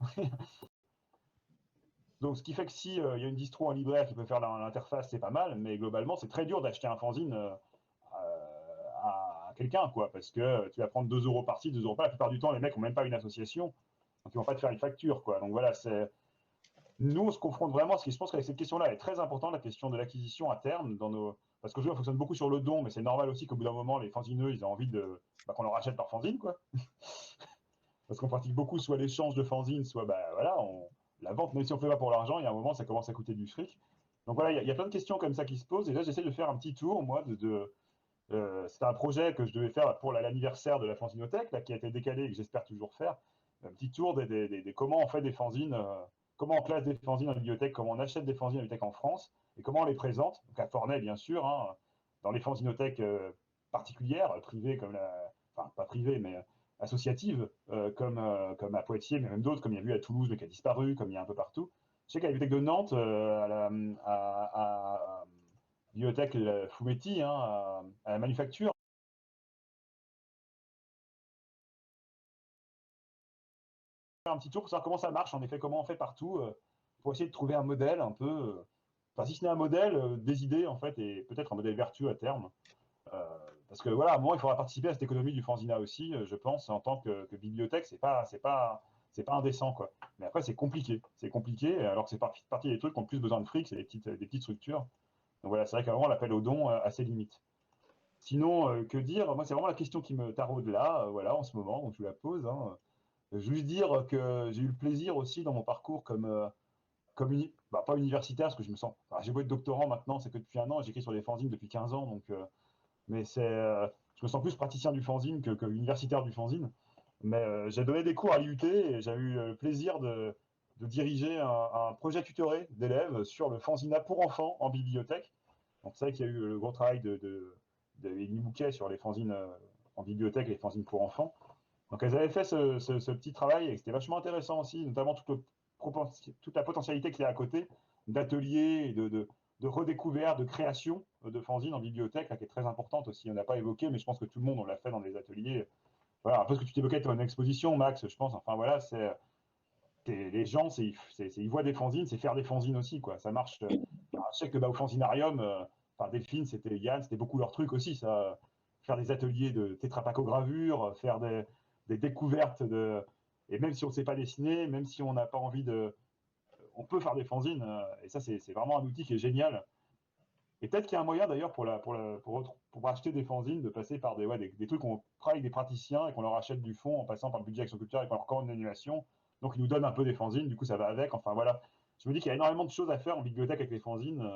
Donc, ce qui fait que si il y a une distro en libraire qui peut faire l'interface, c'est pas mal, mais globalement, c'est très dur d'acheter un fanzine à quelqu'un, quoi, parce que tu vas prendre 2 euros par-ci, 2 euros par-là. La plupart du temps, les mecs n'ont même pas une association, donc ils vont pas te faire une facture, quoi. Donc voilà, nous, on se confronte vraiment, parce que je pense que cette question-là est très importante, la question de l'acquisition à terme, parce qu'aujourd'hui, on fonctionne beaucoup sur le don, mais c'est normal aussi qu'au bout d'un moment, les fanzineux, ils ont envie qu'on leur achète leur fanzine, quoi. Parce qu'on pratique beaucoup soit l'échange de fanzines, soit voilà, la vente, même si on ne fait pas pour l'argent, il y a un moment, ça commence à coûter du fric. Donc voilà, il y a plein de questions comme ça qui se posent, et là, j'essaie de faire un petit tour, moi, c'était un projet que je devais faire pour l'anniversaire de la fanzinothèque, là, qui a été décalé et que j'espère toujours faire. Un petit tour des comment on fait des fanzines, comment on classe des fanzines en bibliothèque, comment on achète des fanzines en bibliothèque en France, et comment on les présente. Donc à Fornay, bien sûr, hein, dans les fanzinothèques particulières, privées comme enfin pas privées, mais associatives, comme à Poitiers, mais même d'autres, comme il y a eu à Toulouse, mais qui a disparu, comme il y a un peu partout. Je sais qu'à la bibliothèque de Nantes, à bibliothèque Fumetti, hein, à la manufacture. Un petit tour pour savoir comment ça marche, en effet, comment on fait partout, pour essayer de trouver un modèle un peu, enfin si ce n'est un modèle, des idées en fait, et peut-être un modèle vertueux à terme. Parce que voilà, à un moment, il faudra participer à cette économie du fanzina aussi, je pense, en tant que bibliothèque, c'est pas indécent, quoi. Mais après, c'est compliqué, alors que c'est partie des trucs qui ont le plus besoin de fric, c'est des petites structures. Donc voilà, c'est vrai qu'à un moment, l'appel aux dons a ses limites. Sinon, que dire? Moi, c'est vraiment la question qui me taraude là, voilà, en ce moment, où je la pose. Hein. Juste dire que j'ai eu le plaisir aussi dans mon parcours pas universitaire, parce que je me sens. Enfin, j'ai beau être doctorant maintenant, c'est que depuis un an, j'écris sur les fanzines depuis 15 ans, donc mais je me sens plus praticien du fanzine que universitaire du fanzine. Mais j'ai donné des cours à l'IUT et j'ai eu le plaisir de diriger un projet tutoré d'élèves sur le fanzina pour enfants en bibliothèque. Donc c'est vrai qu'il y a eu le gros travail de Élie Bouquet sur les fanzines en bibliothèque et les fanzines pour enfants. Donc elles avaient fait ce petit travail et c'était vachement intéressant aussi, notamment toute la potentialité qu'il y a à côté d'ateliers et de redécouverte, de création de fanzines en bibliothèque, là, qui est très importante aussi. On n'a pas évoqué, mais je pense que tout le monde on l'a fait dans des ateliers. Voilà, un peu ce que tu t'évoquais dans une exposition, Max, je pense. Enfin voilà, les gens, ils voient des fanzines, c'est faire des fanzines aussi, quoi. Ça marche. Je sais que au fanzinarium, enfin Delphine, Yann, c'était beaucoup leur truc aussi, ça. Faire des ateliers de tétrapacogravure, faire des découvertes et même si on ne sait pas dessiner, même si on n'a pas envie on peut faire des fanzines. Et ça, c'est vraiment un outil qui est génial. Et peut-être qu'il y a un moyen d'ailleurs pour acheter des fanzines, de passer par des trucs qu'on travaille avec des praticiens et qu'on leur achète du fond en passant par le budget Action Culture et qu'on leur commande une animation. Donc ils nous donnent un peu des fanzines, du coup ça va avec. Enfin voilà. Je me dis qu'il y a énormément de choses à faire en bibliothèque avec les fanzines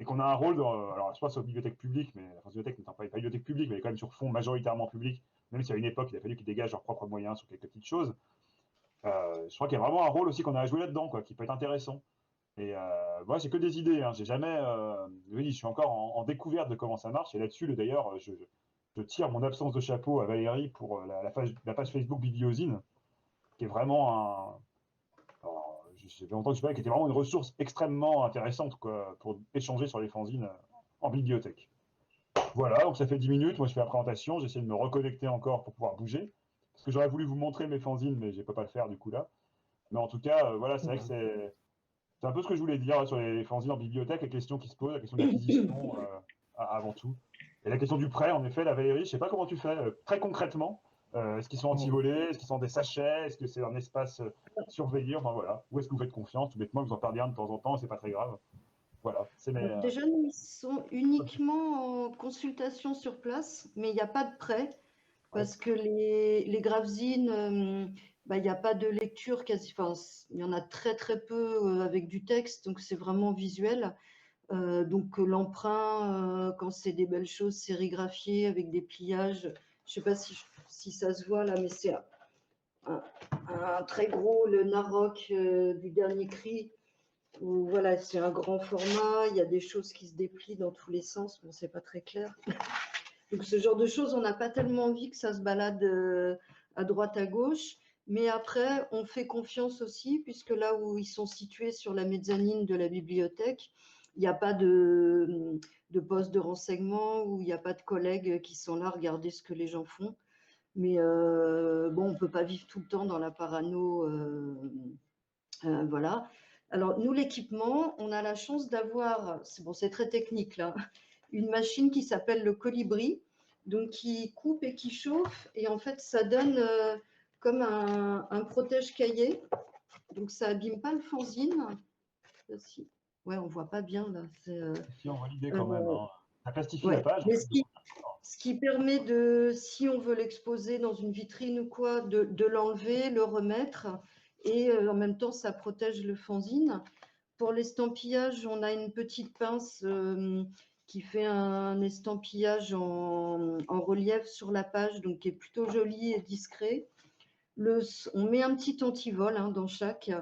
et qu'on a un rôle, alors je pense aux bibliothèques publiques, mais la bibliothèque n'étant pas une bibliothèque publique, mais quand même sur fond majoritairement public, même si à une époque il a fallu qu'ils dégagent leurs propres moyens sur quelques petites choses. Je crois qu'il y a vraiment un rôle aussi qu'on a à jouer là-dedans, quoi, qui peut être intéressant. Et moi, j'ai que des idées. Hein. J'ai jamais. Oui, je suis encore en découverte de comment ça marche. Et là-dessus, d'ailleurs, je tire mon absence de chapeau à Valérie pour la page Facebook Bibliosine, qui est vraiment un. J'ai longtemps que je parlais, qui était vraiment une ressource extrêmement intéressante, quoi, pour échanger sur les fanzines en bibliothèque. Voilà, donc ça fait 10 minutes. Moi, je fais la présentation. J'essaie de me reconnecter encore pour pouvoir bouger. Parce que j'aurais voulu vous montrer mes fanzines, mais je ne peux pas le faire du coup là. Mais en tout cas, voilà, c'est vrai que c'est un peu ce que je voulais dire sur les fanzines en bibliothèque, la question qui se pose, la question de l'acquisition avant tout. Et la question du prêt, en effet, la Valérie, je ne sais pas comment tu fais très concrètement. Est-ce qu'ils sont anti-volés? Est-ce qu'ils sont des sachets? Est-ce que c'est un espace surveillé? Enfin voilà. Où est-ce que vous faites confiance? Tout bêtement, vous en perdez un de temps en temps, c'est pas très grave. Voilà. Déjà, nous, ils sont uniquement en consultation sur place, mais il n'y a pas de prêt parce que les gravzines, il n'y a pas de lecture quasi. Enfin, il y en a très très peu avec du texte, donc c'est vraiment visuel. Donc l'emprunt, quand c'est des belles choses sérigraphiées avec des pliages, je ne sais pas si ça se voit là, mais c'est un très gros, le Narok du dernier cri. Où, voilà, c'est un grand format, il y a des choses qui se déplient dans tous les sens, bon, c'est pas très clair. Donc ce genre de choses, on n'a pas tellement envie que ça se balade à droite, à gauche. Mais après, on fait confiance aussi, puisque là où ils sont situés sur la mezzanine de la bibliothèque, il n'y a pas de poste de renseignement, où il n'y a pas de collègues qui sont là à regarder ce que les gens font. Mais bon, on ne peut pas vivre tout le temps dans la parano. Voilà. Alors, nous, l'équipement, on a la chance d'avoir, c'est très technique là, une machine qui s'appelle le Colibri, donc qui coupe et qui chauffe, et en fait, ça donne comme un protège-cahier, donc ça abîme pas le fanzine. Si. Ouais, on voit pas bien là. Si, on voit l'idée quand même. Hein. Ça plastifie ouais. la page. Mais ce qui permet si on veut l'exposer dans une vitrine ou quoi, de l'enlever, le remettre, et en même temps, ça protège le fanzine. Pour l'estampillage, on a une petite pince qui fait un estampillage en relief sur la page, donc qui est plutôt joli et discret. On met un petit antivol dans chaque.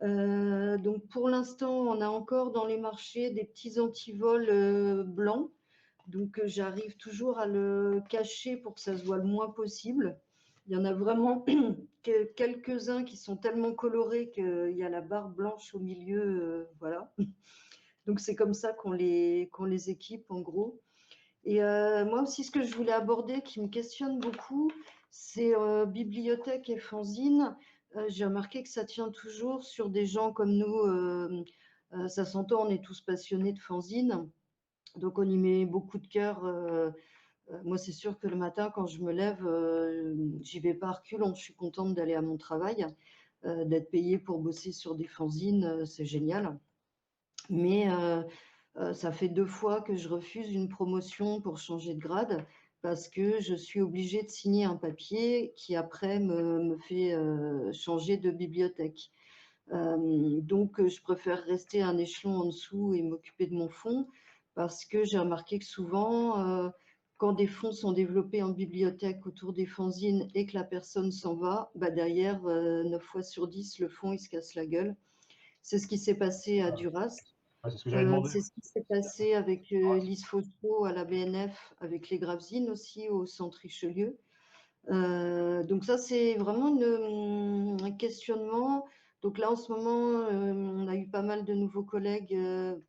Donc pour l'instant, on a encore dans les marchés des petits antivols blancs. Donc j'arrive toujours à le cacher pour que ça se voit le moins possible. Il y en a vraiment quelques-uns qui sont tellement colorés qu'il y a la barre blanche au milieu. Voilà. Donc c'est comme ça qu'on les équipe en gros. Et moi aussi, ce que je voulais aborder qui me questionne beaucoup, c'est bibliothèque et fanzine. J'ai remarqué que ça tient toujours sur des gens comme nous. Ça s'entend, on est tous passionnés de fanzine. Donc on y met beaucoup de cœur. Moi, c'est sûr que le matin, quand je me lève, j'y vais pas à reculons. Je suis contente d'aller à mon travail, d'être payée pour bosser sur des fanzines, c'est génial. Mais ça fait 2 fois que je refuse une promotion pour changer de grade parce que je suis obligée de signer un papier qui après me fait changer de bibliothèque. Donc, je préfère rester un échelon en dessous et m'occuper de mon fonds parce que j'ai remarqué que souvent, quand des fonds sont développés en bibliothèque autour des fanzines et que la personne s'en va, bah derrière, 9 fois sur 10, le fonds, il se casse la gueule. C'est ce qui s'est passé à Duras. Ouais, c'est ce que j'avais demandé. C'est ce qui s'est passé avec Lise Fauchereau à la BNF, avec les Gravesines aussi au Centre Richelieu. Donc ça, c'est vraiment un questionnement. Donc là, en ce moment, on a eu pas mal de nouveaux collègues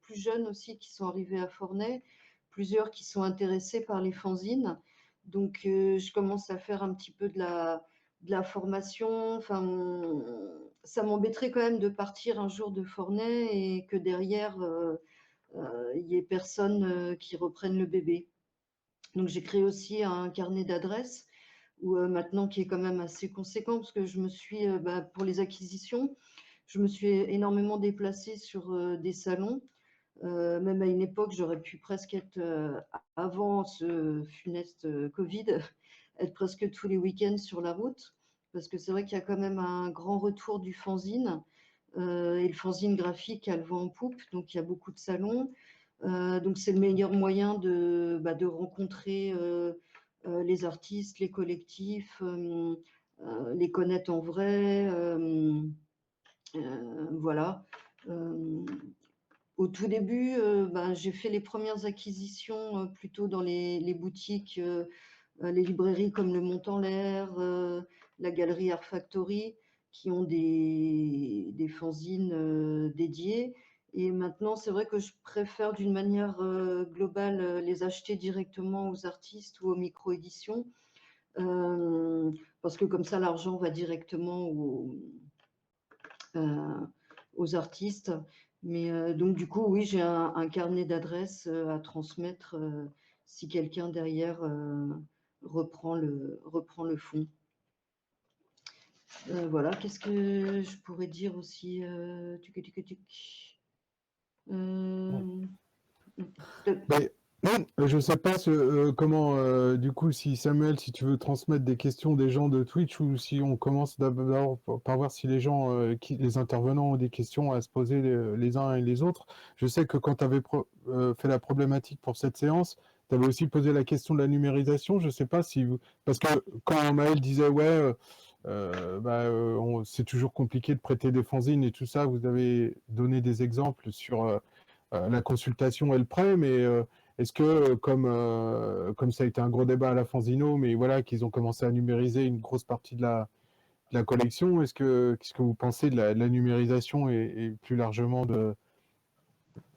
plus jeunes aussi qui sont arrivés à Forney, plusieurs qui sont intéressés par les fanzines. Donc, je commence à faire un petit peu de la formation. Enfin, ça m'embêterait quand même de partir un jour de Forney et que derrière, il n'y ait personne qui reprenne le bébé. Donc, j'ai créé aussi un carnet d'adresses maintenant qui est quand même assez conséquent parce que je me suis, pour les acquisitions, je me suis énormément déplacée sur des salons. Même à une époque, j'aurais pu presque être, avant ce funeste Covid, être presque tous les week-ends sur la route. Parce que c'est vrai qu'il y a quand même un grand retour du fanzine. Et le fanzine graphique a le vent en poupe, donc il y a beaucoup de salons. Donc c'est le meilleur moyen de rencontrer les artistes, les collectifs, les connaître en vrai. Voilà. Au tout début, j'ai fait les premières acquisitions plutôt dans les boutiques, les librairies comme le Mont en l'air, la galerie Art Factory, qui ont des fanzines dédiées. Et maintenant, c'est vrai que je préfère d'une manière globale les acheter directement aux artistes ou aux micro-éditions, parce que comme ça, l'argent va directement aux artistes. Mais donc, du coup, oui, j'ai un carnet d'adresses à transmettre si quelqu'un derrière reprend le fond. Voilà, qu'est-ce que je pourrais dire aussi Mais, non, je sais pas comment, du coup, si Samuel, si tu veux transmettre des questions des gens de Twitch ou si on commence d'abord par voir si les gens, les intervenants ont des questions à se poser les uns et les autres. Je sais que quand tu avais fait la problématique pour cette séance, tu avais aussi posé la question de la numérisation. Je sais pas si parce que quand Maël disait ouais, c'est toujours compliqué de prêter des fanzines et tout ça, vous avez donné des exemples sur la consultation et le prêt, mais est-ce que, comme ça a été un gros débat à la Fanzino, mais voilà, qu'ils ont commencé à numériser une grosse partie de la collection, qu'est-ce que vous pensez de la numérisation et plus largement de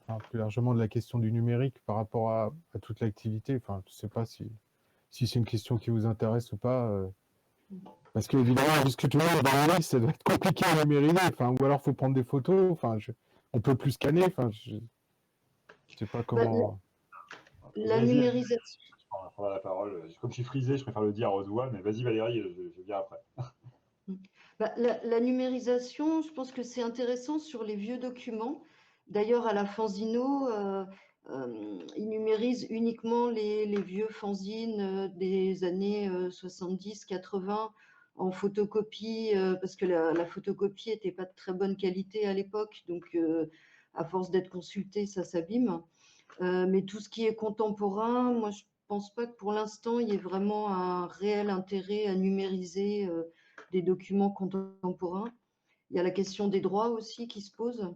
la question du numérique par rapport à toute l'activité? Enfin, je ne sais pas si c'est une question qui vous intéresse ou pas. Parce qu'évidemment, puisque tout le monde est dans la liste, ça doit être compliqué à numériser. Enfin, ou alors, il faut prendre des photos. Enfin, on peut plus scanner. Enfin, je sais pas comment. La numérisation. On va prendre la parole. Comme je suis frisé, je préfère le dire aux doigts, mais vas-y Valérie, je viens après. La numérisation, je pense que c'est intéressant sur les vieux documents. D'ailleurs, à la Fanzino, ils numérisent uniquement les vieux fanzines des années 70-80 en photocopie, parce que la photocopie n'était pas de très bonne qualité à l'époque, donc à force d'être consultée, ça s'abîme. Mais tout ce qui est contemporain, moi, je pense pas que pour l'instant, il y ait vraiment un réel intérêt à numériser des documents contemporains. Il y a la question des droits aussi qui se pose.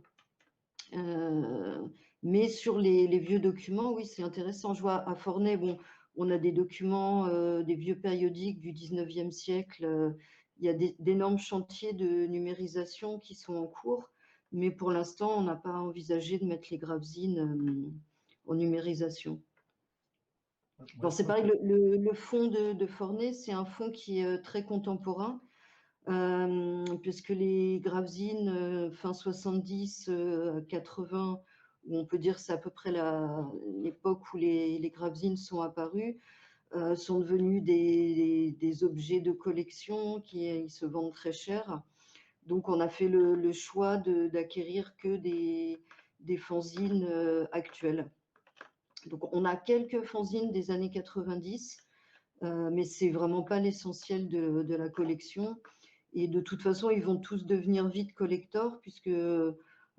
Mais sur les vieux documents, oui, c'est intéressant. Je vois à Forney, bon, on a des documents, des vieux périodiques du 19e siècle. Il y a d'énormes chantiers de numérisation qui sont en cours. Mais pour l'instant, on n'a pas envisagé de mettre les Gravesines en numérisation. Bon, c'est pareil, le fonds de Forney, c'est un fonds qui est très contemporain, puisque les Gravesines fin 70, 80, où on peut dire que c'est à peu près l'époque où les Gravesines sont apparus, sont devenus des objets de collection qui ils se vendent très cher. Donc, on a fait le choix d'acquérir que des fanzines actuelles. Donc, on a quelques fanzines des années 90, mais c'est vraiment pas l'essentiel de la collection. Et de toute façon, ils vont tous devenir vite collector, puisque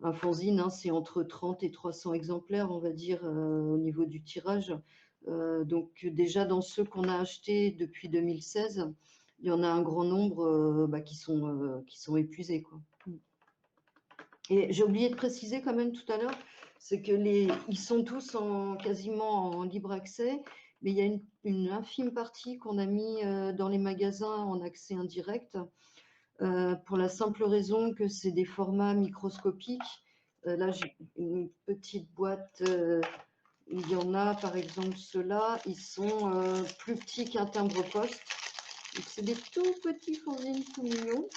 un fanzine, hein, c'est entre 30 et 300 exemplaires, on va dire, au niveau du tirage. Donc déjà dans ceux qu'on a achetés depuis 2016, il y en a un grand nombre qui sont épuisés, quoi. Et j'ai oublié de préciser quand même tout à l'heure, c'est que ils sont tous quasiment en libre accès, mais il y a une infime partie qu'on a mis dans les magasins en accès indirect, pour la simple raison que c'est des formats microscopiques. Là, j'ai une petite boîte, il y en a par exemple ceux-là, ils sont plus petits qu'un timbre-poste. Donc c'est des tout petits fanzines tout mignons.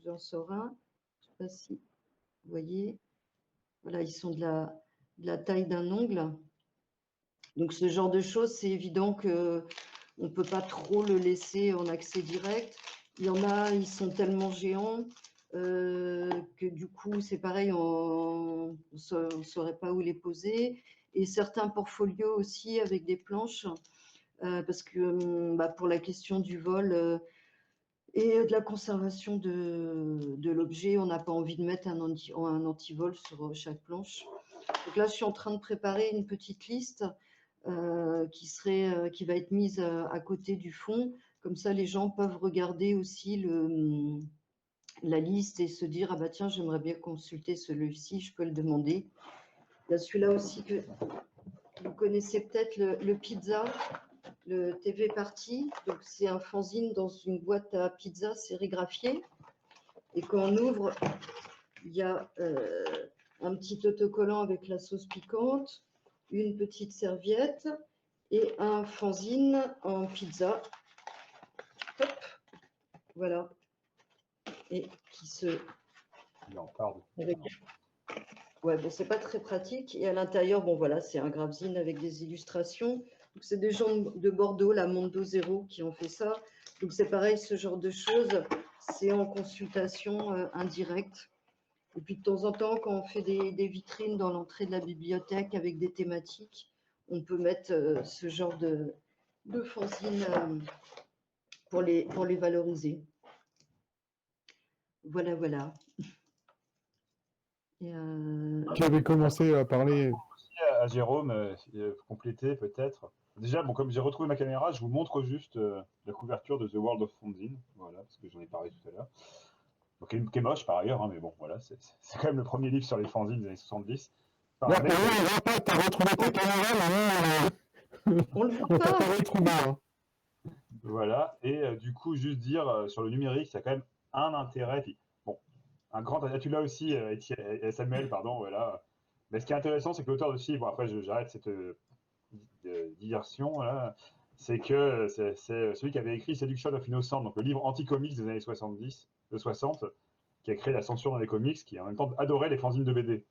J'en sors un, je ne sais pas si vous voyez. Voilà, ils sont de la taille d'un ongle. Donc ce genre de choses, c'est évident qu'on ne peut pas trop le laisser en accès direct. Il y en a, ils sont tellement géants que du coup, c'est pareil, on ne saurait pas où les poser. Et certains portfolios aussi avec des planches, parce que pour la question du vol et de la conservation de l'objet, on n'a pas envie de mettre un antivol sur chaque planche. Donc là, je suis en train de préparer une petite liste qui va être mise à côté du fond. Comme ça, les gens peuvent regarder aussi la liste et se dire, ah bah tiens, j'aimerais bien consulter celui-ci, je peux le demander. Il y a celui-là aussi que vous connaissez peut-être, le pizza, le TV Party. Donc c'est un fanzine dans une boîte à pizza sérigraphiée. Et quand on ouvre, il y a un petit autocollant avec la sauce piquante, une petite serviette et un fanzine en pizza. Hop, voilà. Et qui se... Il en parle. Avec... Ouais, bon, c'est pas très pratique. Et à l'intérieur, bon, voilà, c'est un gravzine avec des illustrations. Donc, c'est des gens de Bordeaux, la Mondo Zéro, qui ont fait ça. Donc, c'est pareil, ce genre de choses, c'est en consultation indirecte. Et puis, de temps en temps, quand on fait des vitrines dans l'entrée de la bibliothèque avec des thématiques, on peut mettre ce genre de fanzine pour les valoriser. Voilà, voilà. Tu avais commencé à parler. À Jérôme, compléter peut-être. Déjà, bon, comme j'ai retrouvé ma caméra, je vous montre juste la couverture de The World of Fanzine, voilà, parce que j'en ai parlé tout à l'heure. Donc, qui est moche par ailleurs, hein, mais bon, voilà, c'est quand même le premier livre sur les fanzines des années 70. Là, on ne voit pas, t'as retrouvé ta caméra, mais on le voit pas. retrouvé, hein. Voilà, et du coup, juste dire sur le numérique, ça a quand même un intérêt. Puis, bon, un grand intérêt, tu l'as aussi, Samuel, pardon, voilà. Mais ce qui est intéressant, c'est que l'auteur de ce livre, bon, après j'arrête cette diversion, là, c'est que c'est celui qui avait écrit Seduction of Innocent, donc le livre anti-comics des années 60, qui a créé la censure dans les comics, qui en même temps adorait les fanzines de BD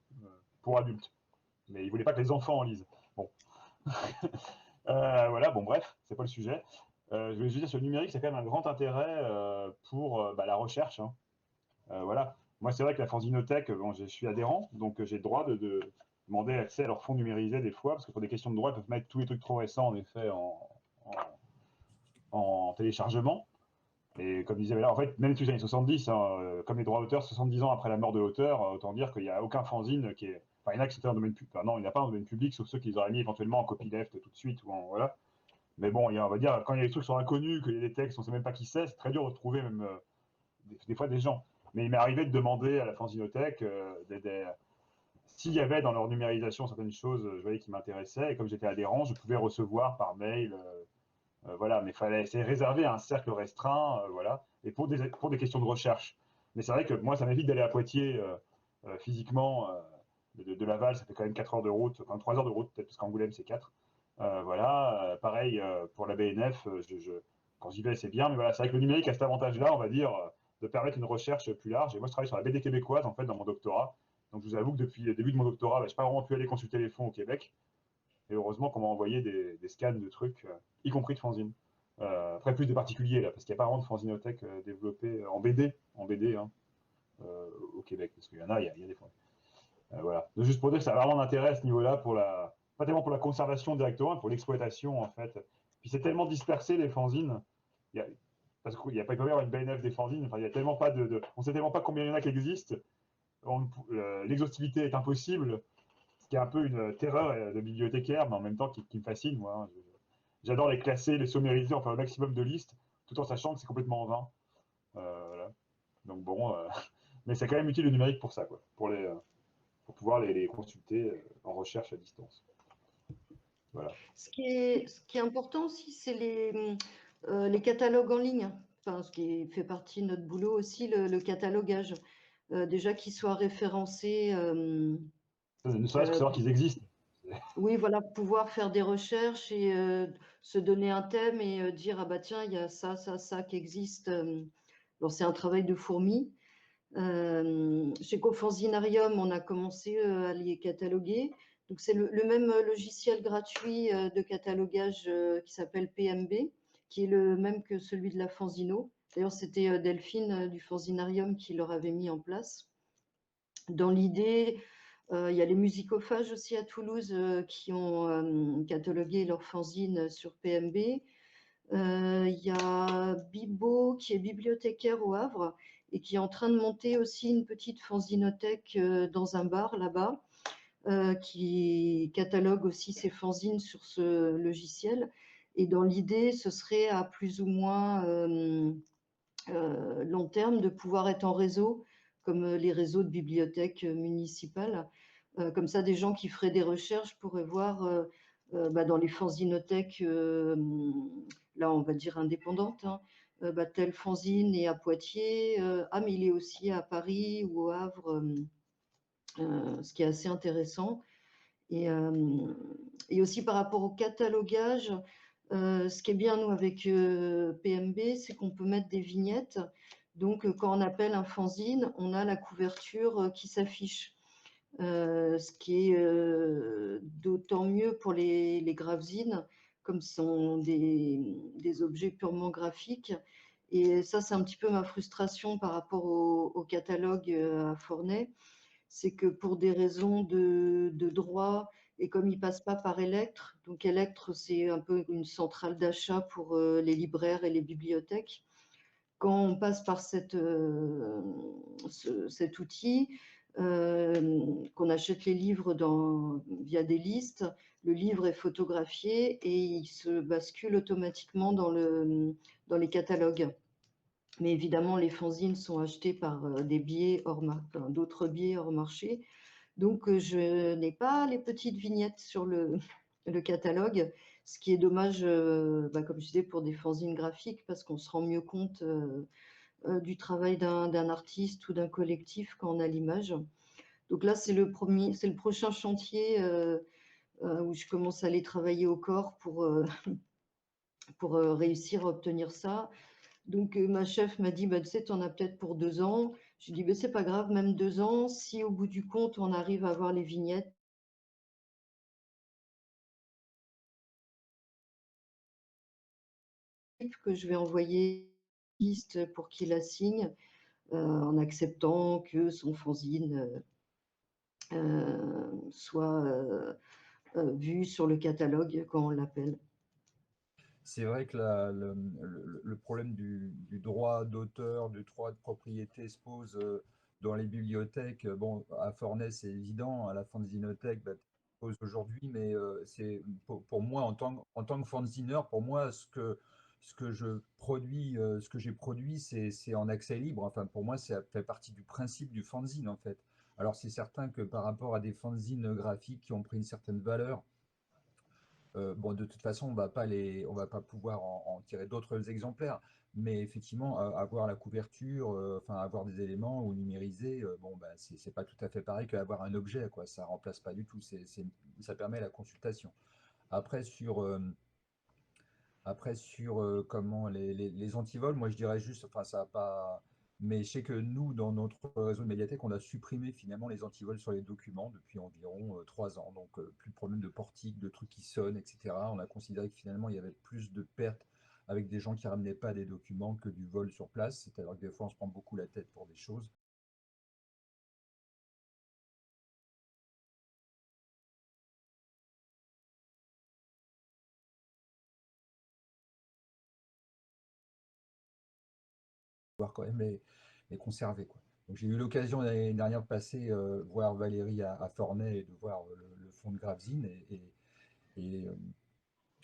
pour adultes. Mais il voulait pas que les enfants en lisent. Bon. Voilà, bon, bref, c'est pas le sujet. Je vais juste dire sur le numérique, c'est quand même un grand intérêt pour la recherche. Hein. Voilà. Moi, c'est vrai que la Fanzinothèque, bon, je suis adhérent, donc j'ai le droit de demander accès à leurs fonds numérisés des fois, parce que pour des questions de droit, ils peuvent mettre tous les trucs trop récents, en effet, en téléchargement. Et comme disait là, en fait, même depuis les années 70, hein, comme les droits d'auteur, 70 ans après la mort de l'auteur, autant dire qu'il n'y a aucun fanzine qui est. Enfin, il y en a qui sont en domaine public. Enfin, non, il n'y a pas en domaine public, sauf ceux qui les auraient mis éventuellement en copyleft tout de suite. Ou en, voilà. Mais bon, on va dire, quand il y a des trucs qui sont inconnus, qu'il y a des textes, on ne sait même pas qui c'est très dur de trouver même des fois des gens. Mais il m'est arrivé de demander à la Fanzinothèque s'il y avait dans leur numérisation certaines choses, je voyais qui m'intéressaient, et comme j'étais adhérent, je pouvais recevoir par mail, voilà, mais c'est réservé à un cercle restreint, voilà, et pour des questions de recherche. Mais c'est vrai que moi, ça m'évite d'aller à Poitiers physiquement, de Laval, ça fait quand même 4 heures de route, enfin 3 heures de route, peut-être, parce qu'Angoulême, c'est 4. Voilà, pareil pour la BNF, quand j'y vais, c'est bien, mais voilà, c'est vrai que le numérique a cet avantage-là, on va dire, de permettre une recherche plus large. Et moi, je travaille sur la BD québécoise, en fait, dans mon doctorat. Donc, je vous avoue que depuis le début de mon doctorat, je n'ai pas vraiment pu aller consulter les fonds au Québec. Et heureusement qu'on m'a envoyé des scans de trucs, y compris de fanzine. Après, plus des particuliers, là, parce qu'il n'y a pas vraiment de fanzinothèque développée en BD hein, au Québec. Parce qu'il y en a, il y a des fois. Voilà. Donc, juste pour dire que ça a vraiment d'intérêt à ce niveau-là, pas tellement pour la conservation directement, mais pour l'exploitation, en fait. Puis c'est tellement dispersé, les fanzines. Parce qu'il n'y a pas y avoir une BNF des fanzines. Enfin, il y a tellement pas on ne sait tellement pas combien il y en a qui existent. l'exhaustivité est impossible, ce qui est un peu une terreur de bibliothécaire, mais en même temps qui me fascine, moi. Hein. J'adore les classer, les sommariser, en faire le maximum de listes, tout en sachant que c'est complètement en vain. Voilà. Donc bon, mais c'est quand même utile le numérique pour ça, quoi, pour pouvoir les consulter en recherche à distance. Voilà. Ce qui est important aussi, c'est les catalogues en ligne. Enfin, ce qui fait partie de notre boulot aussi, le catalogage. Déjà qu'ils soient référencés. Ne serait-ce que savoir qu'ils existent. Oui, voilà, pouvoir faire des recherches et se donner un thème et dire, ah bah tiens, il y a ça, ça, ça qui existe. Bon, c'est un travail de fourmi. Chez Cofanzinarium, on a commencé à les cataloguer. Donc, c'est le même logiciel gratuit de catalogage qui s'appelle PMB, qui est le même que celui de la Fanzino. D'ailleurs, c'était Delphine du Fanzinarium qui leur avait mis en place. Dans l'idée, il y a les musicophages aussi à Toulouse qui ont catalogué leurs fanzines sur PMB. Il y a Bibo qui est bibliothécaire au Havre et qui est en train de monter aussi une petite fanzinothèque dans un bar là-bas, qui catalogue aussi ses fanzines sur ce logiciel. Et dans l'idée, ce serait à plus ou moins long terme de pouvoir être en réseau, comme les réseaux de bibliothèques municipales. Comme ça, des gens qui feraient des recherches pourraient voir bah, dans les fanzinothèques, là on va dire indépendantes, hein, bah, tel fanzine est à Poitiers, ah mais il est aussi à Paris ou au Havre, ce qui est assez intéressant. Et aussi par rapport au catalogage, ce qui est bien, nous, avec PMB, c'est qu'on peut mettre des vignettes. Donc, quand on appelle un fanzine, on a la couverture qui s'affiche. Ce qui est d'autant mieux pour les gravesines, comme ce sont des objets purement graphiques. Et ça, c'est un petit peu ma frustration par rapport au catalogue à Forney. C'est que pour des raisons de droit, et comme ils ne passent pas par Electre, donc Electre, c'est un peu une centrale d'achat pour les libraires et les bibliothèques. Quand on passe par cet outil, qu'on achète les livres via des listes, le livre est photographié et il se bascule automatiquement dans les catalogues. Mais évidemment, les fanzines sont achetés par d'autres biais hors marché. Donc, je n'ai pas les petites vignettes sur le catalogue, ce qui est dommage, bah, comme je disais, pour des fanzines graphiques, parce qu'on se rend mieux compte du travail d'un artiste ou d'un collectif quand on a l'image. Donc là, c'est le prochain chantier où je commence à aller travailler au corps pour réussir à obtenir ça. Donc, ma chef m'a dit, bah, tu sais, tu en as peut-être pour 2 ans. Je lui ai dit, bah, c'est pas grave, même 2 ans, si au bout du compte, on arrive à avoir les vignettes, que je vais envoyer liste pour qu'il la signe, en acceptant que son fanzine soit vu sur le catalogue quand on l'appelle. C'est vrai que le problème du droit d'auteur, du droit de propriété se pose dans les bibliothèques. Bon, à Forney, c'est évident, à la fanzinothèque, bah, se pose aujourd'hui, mais c'est pour moi, en tant que fanzineur, pour moi, ce que je produis, ce que j'ai produit, c'est en accès libre. Enfin, pour moi, ça fait partie du principe du fanzine, en fait. Alors, c'est certain que par rapport à des fanzines graphiques qui ont pris une certaine valeur, bon, de toute façon, on va pas pouvoir en tirer d'autres exemplaires, mais effectivement, avoir la couverture, enfin avoir des éléments ou numériser, bon, bah, c'est pas tout à fait pareil qu'avoir un objet, quoi. Ça remplace pas du tout. Ça permet la consultation. Après sur, euh, après sur comment les antivols, moi je dirais juste, enfin ça a pas. Mais je sais que nous, dans notre réseau de médiathèque, on a supprimé finalement les antivols sur les documents depuis environ 3 ans. Donc plus de problème de portique, de trucs qui sonnent, etc. On a considéré que finalement il y avait plus de pertes avec des gens qui ramenaient pas des documents que du vol sur place. C'est-à-dire que des fois on se prend beaucoup la tête pour des choses. Voir quand même les conserver, quoi. Donc, j'ai eu l'occasion l'année dernière de passer voir Valérie à Fornay et de voir le fond de Gravezine. Et, euh,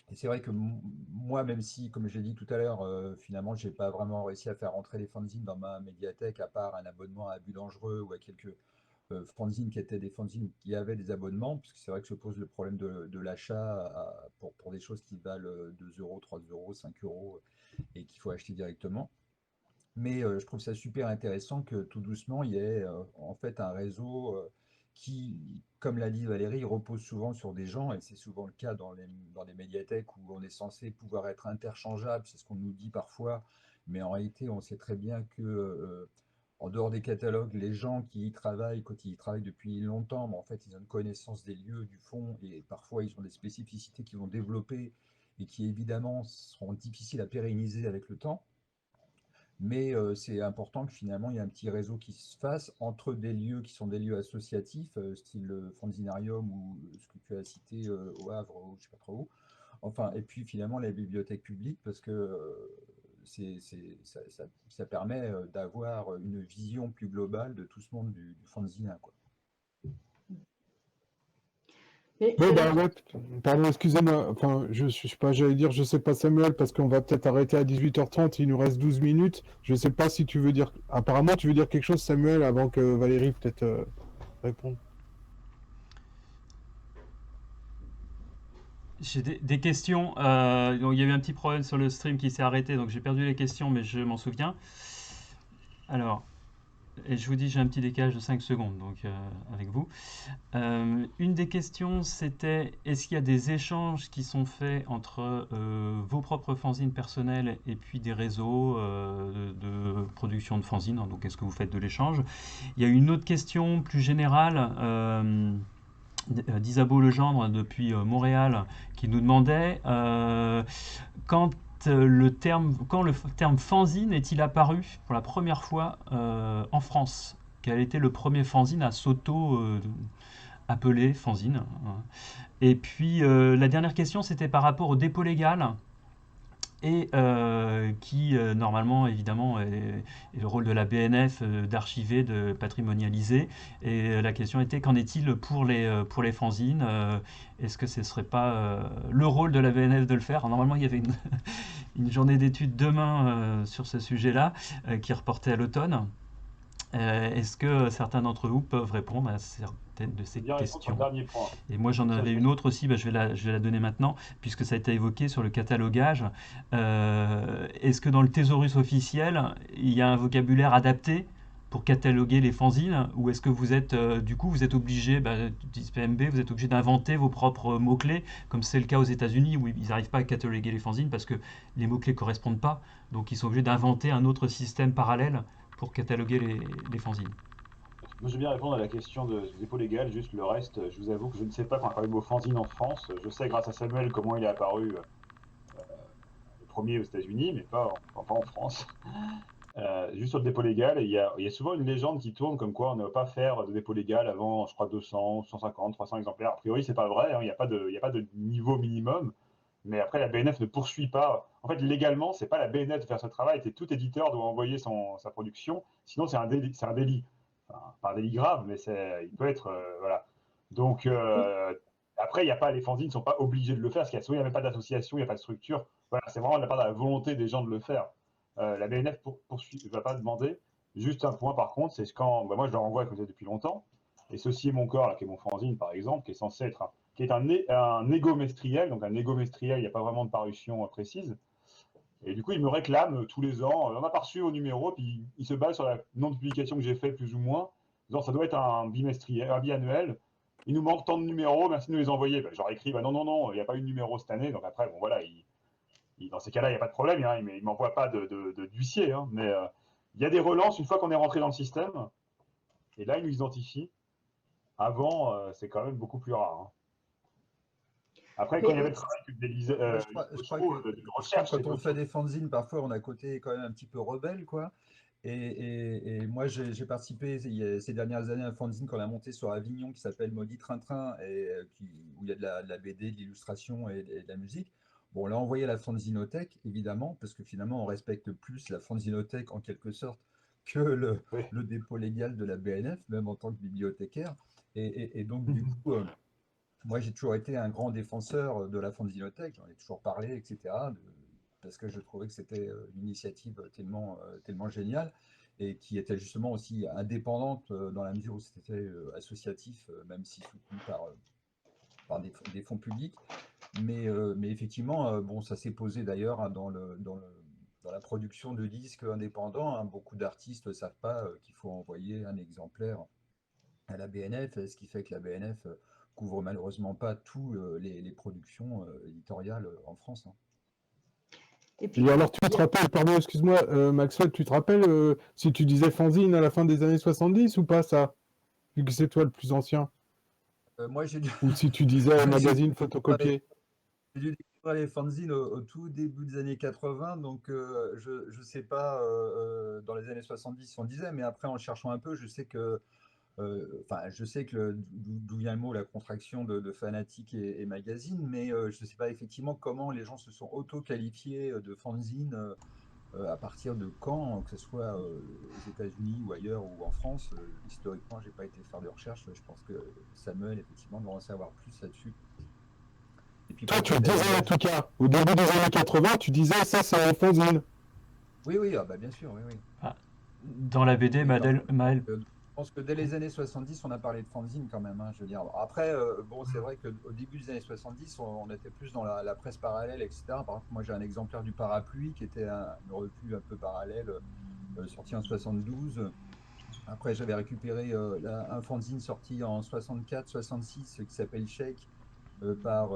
et c'est vrai que moi, même si, comme je l'ai dit tout à l'heure, finalement, j'ai pas vraiment réussi à faire rentrer les fanzines dans ma médiathèque, à part un abonnement à But Dangereux ou à quelques fanzines qui étaient des fanzines qui avaient des abonnements, puisque c'est vrai que se pose le problème de l'achat pour des choses qui valent 2 euros, 3 euros, 5 euros et qu'il faut acheter directement. Mais je trouve ça super intéressant que tout doucement, il y ait en fait un réseau qui, comme l'a dit Valérie, repose souvent sur des gens, et c'est souvent le cas dans les médiathèques où on est censé pouvoir être interchangeable, c'est ce qu'on nous dit parfois, mais en réalité, on sait très bien que en dehors des catalogues, les gens qui y travaillent, quand ils y travaillent depuis longtemps, en fait, ils ont une connaissance des lieux, du fond, et parfois ils ont des spécificités qu'ils vont développer et qui évidemment seront difficiles à pérenniser avec le temps. Mais c'est important que finalement il y ait un petit réseau qui se fasse entre des lieux qui sont des lieux associatifs, style le Fanzinarium ou ce que tu as cité au Havre ou je sais pas trop où. Enfin, et puis finalement les bibliothèques publiques parce que ça permet d'avoir une vision plus globale de tout ce monde du fanzine, quoi. Mais Oui, j'avais bah ouais, pardon, excusez-moi, enfin, je suis pas, j'allais dire, je sais pas Samuel, parce qu'on va peut-être arrêter à 18h30, il nous reste 12 minutes. Je sais pas si tu veux dire, apparemment tu veux dire quelque chose Samuel, avant que Valérie peut-être réponde. J'ai des questions. Donc il y a eu un petit problème sur le stream qui s'est arrêté, donc j'ai perdu les questions, mais je m'en souviens. Alors, et je vous dis, j'ai un petit décalage de 5 secondes donc, avec vous. Une des questions, c'était est-ce qu'il y a des échanges qui sont faits entre vos propres fanzines personnelles et puis des réseaux de production de fanzines? Donc, est-ce que vous faites de l'échange? Il y a une autre question plus générale d'Isabeau Legendre depuis Montréal qui nous demandait quand quand le terme fanzine est-il apparu pour la première fois en France? Quel était le premier fanzine à s'auto-appeler fanzine? Et puis la dernière question, c'était par rapport au dépôt légal et qui normalement évidemment est le rôle de la BNF d'archiver, de patrimonialiser. Et la question était qu'en est-il pour les fanzines? Est-ce que ce serait pas le rôle de la BNF de le faire? Alors, normalement il y avait une journée d'études demain sur ce sujet-là qui reportait à l'automne. Est-ce que certains d'entre vous peuvent répondre à certaines de ces Bien répondre sur le questions? dernier point. Et moi j'en avais une autre aussi, je vais la donner maintenant, puisque ça a été évoqué sur le catalogage. Est-ce que dans le thésaurus officiel, il y a un vocabulaire adapté pour cataloguer les fanzines, ou est-ce que vous êtes du coup vous êtes obligé, dis PMB, vous êtes obligé d'inventer vos propres mots-clés, comme c'est le cas aux États-Unis où ils n'arrivent pas à cataloguer les fanzines parce que les mots-clés ne correspondent pas, donc ils sont obligés d'inventer un autre système parallèle pour cataloguer les fanzines. Moi, je vais bien répondre à la question du dépôt légal. Juste le reste, je vous avoue que je ne sais pas quand on parle de mot fanzine en France. Je sais grâce à Samuel comment il est apparu le premier aux États-Unis, mais pas en France. Juste sur le dépôt légal, il y a souvent une légende qui tourne comme quoi on ne va pas faire de dépôt légal avant, je crois, 200, 150, 300 exemplaires. A priori, c'est pas vrai, hein, il n'y a pas de niveau minimum. Mais après, la BNF ne poursuit pas. En fait, légalement, c'est pas la BNF de faire ce travail. Tout éditeur doit envoyer sa production. Sinon, c'est un délit. C'est un délit. Enfin, pas un délit grave, mais il peut être. Voilà. Donc, après, il y a pas, les fanzines ne sont pas obligés de le faire, parce qu'il n'y a même pas d'association, il n'y a pas de structure. Voilà, c'est vraiment de la part de la volonté des gens de le faire. La BNF ne va pas demander. Juste un point, par contre, c'est quand. Moi, je le renvoie comme ça depuis longtemps. Et Ceci est mon corps, là, qui est mon fanzine, par exemple, qui est censé être qui est un égomestriel. Donc, un égomestriel, il n'y a pas vraiment de parution précise. Et du coup, il me réclame tous les ans. On a pas reçu au numéro, puis il se base sur la nombre de publications que j'ai fait, plus ou moins. Disant, ça doit être un bimestriel, un biannuel. Il nous manque tant de numéros, merci de nous les envoyer. Ben, je leur écris, non, non, non, il n'y a pas eu de numéro cette année. Donc après, bon, voilà, dans ces cas-là, il n'y a pas de problème. Hein, il ne m'envoie pas d'huissier. Hein, mais il y a des relances une fois qu'on est rentré dans le système. Et là, ils nous identifient. Avant, c'est quand même beaucoup plus rare. Hein. Après, quand il y avait le travail Je crois que de recherche, quand on fait des fanzines, parfois on a un côté quand même un petit peu rebelle, quoi. Et moi, j'ai participé ces dernières années à un fanzine qu'on a monté sur Avignon qui s'appelle Maudit Train-Train, et où il y a de la BD, de l'illustration et de la musique. Bon, on l'a envoyé à la fanzinothèque, évidemment, parce que finalement, on respecte plus la fanzinothèque en quelque sorte que Oui. le dépôt légal de la BNF, même en tant que bibliothécaire. Et donc, du Mhm. coup, moi, j'ai toujours été un grand défenseur de la fanzinothèque, j'en ai toujours parlé, etc., parce que je trouvais que c'était une initiative tellement géniale et qui était justement aussi indépendante dans la mesure où c'était associatif, même si soutenu par des fonds publics. Mais effectivement, bon, ça s'est posé d'ailleurs hein, dans la production de disques indépendants, hein. Beaucoup d'artistes ne savent pas qu'il faut envoyer un exemplaire à la BNF, ce qui fait que la BNF couvre malheureusement pas tous les productions éditoriales en France, hein. Et puis, Et alors, tu te rappelles, pardon, excuse-moi, Maxwell, tu te rappelles si tu disais fanzine à la fin des années 70 ou pas, ça? Vu que c'est toi le plus ancien. Moi, j'ai dû, Ou si tu disais j'ai magazine photocopié. j'ai dû découvrir les fanzines au tout début des années 80, donc je ne sais pas, dans les années 70 on disait, mais après en cherchant un peu, je sais que enfin, je sais que d'où vient le mot, la contraction de fanatique et magazine, mais je ne sais pas effectivement comment les gens se sont auto-qualifiés de fanzine, à partir de quand, que ce soit aux États-Unis ou ailleurs ou en France. Historiquement, je n'ai pas été faire de recherche. Je pense que Samuel, effectivement, doit en savoir plus là-dessus. Et puis Toi, pour le tu le disais en cataloguage. tout cas. Au début des années 80, tu disais ça, c'est un fanzine. Oui, oui, ah bah bien sûr, oui, oui. Ah, dans la BD, Oui, Maël. je pense que dès les années 70, on a parlé de fanzine quand même, hein, je veux dire. Après, bon, c'est vrai qu'au début des années 70, on était plus dans la presse parallèle, etc. Par exemple, moi, j'ai un exemplaire du Parapluie, qui était une revue un peu parallèle, sortie en 72. Après, j'avais récupéré un fanzine sorti en 64-66 qui s'appelle Shake, par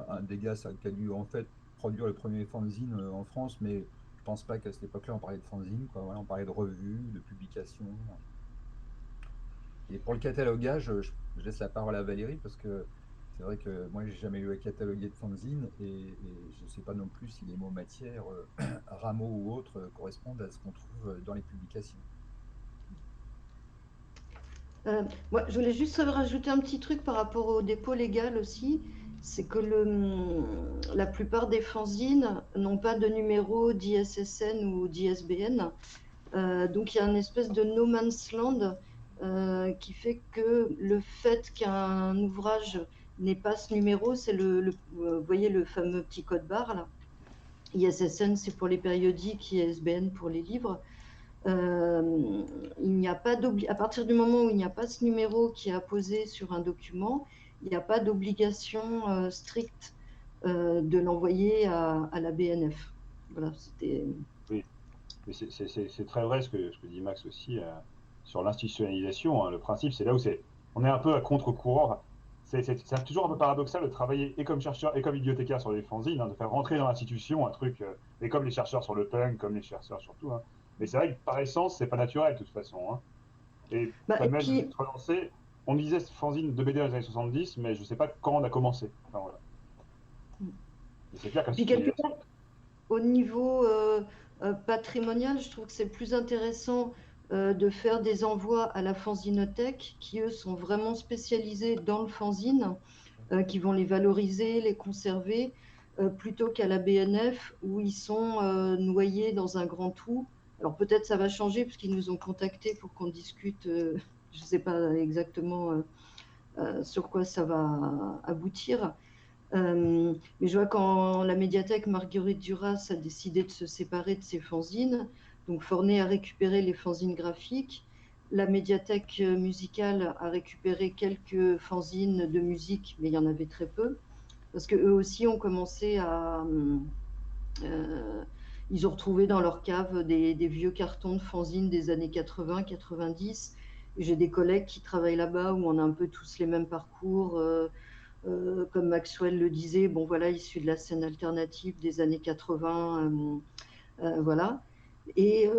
un des gars qui a dû en fait produire le premier fanzine en France, mais je pense pas qu'à cette époque-là on parlait de fanzine, quoi. Voilà, on parlait de revues, de publications. Et pour le catalogage, je laisse la parole à Valérie parce que c'est vrai que moi j'ai jamais eu à cataloguer de fanzine et je ne sais pas non plus si les mots matière, rameaux ou autres correspondent à ce qu'on trouve dans les publications. moi, je voulais juste rajouter un petit truc par rapport au dépôt légal aussi. C'est que la plupart des fanzines n'ont pas de numéro d'ISSN ou d'ISBN. Donc il y a une espèce de no man's land qui fait que le fait qu'un ouvrage n'ait pas ce numéro, c'est vous voyez le fameux petit code barre là. ISSN c'est pour les périodiques, ISBN pour les livres. Il n'y a pas à partir du moment où il n'y a pas ce numéro qui est apposé sur un document, il n'y a pas d'obligation stricte de l'envoyer à la BNF. Voilà, c'était. Oui, mais c'est très vrai ce que dit Max aussi sur l'institutionnalisation, hein. Le principe, c'est là où on est un peu à contre-courant. C'est toujours un peu paradoxal de travailler et comme chercheur et comme bibliothécaire sur les fanzines, hein, de faire rentrer dans l'institution un truc, et comme les chercheurs sur le punk, comme les chercheurs sur tout, hein. Mais c'est vrai que par essence, c'est pas naturel de toute façon, hein. Et Bah, et Samuel, vous puis, êtes relancé. On disait fanzine de BD dans les années 70, mais je ne sais pas quand on a commencé. Enfin, voilà. Et c'est clair et puis quelque qu'institutionnalisation. part, au niveau patrimonial, je trouve que c'est plus intéressant de faire des envois à la fanzinothèque qui, eux, sont vraiment spécialisés dans le fanzine, qui vont les valoriser, les conserver, plutôt qu'à la BNF où ils sont noyés dans un grand trou. Alors peut-être ça va changer puisqu'ils nous ont contactés pour qu'on discute, je ne sais pas exactement sur quoi ça va aboutir. Mais je vois quand la médiathèque Marguerite Duras a décidé de se séparer de ses fanzines, donc Fornet a récupéré les fanzines graphiques, la médiathèque musicale a récupéré quelques fanzines de musique, mais il y en avait très peu, parce qu'eux aussi ont commencé à... ils ont retrouvé dans leur cave des vieux cartons de fanzines des années 80-90. J'ai des collègues qui travaillent là-bas où on a un peu tous les mêmes parcours. Comme Maxwell le disait, bon voilà, issu de la scène alternative des années 80, voilà. Et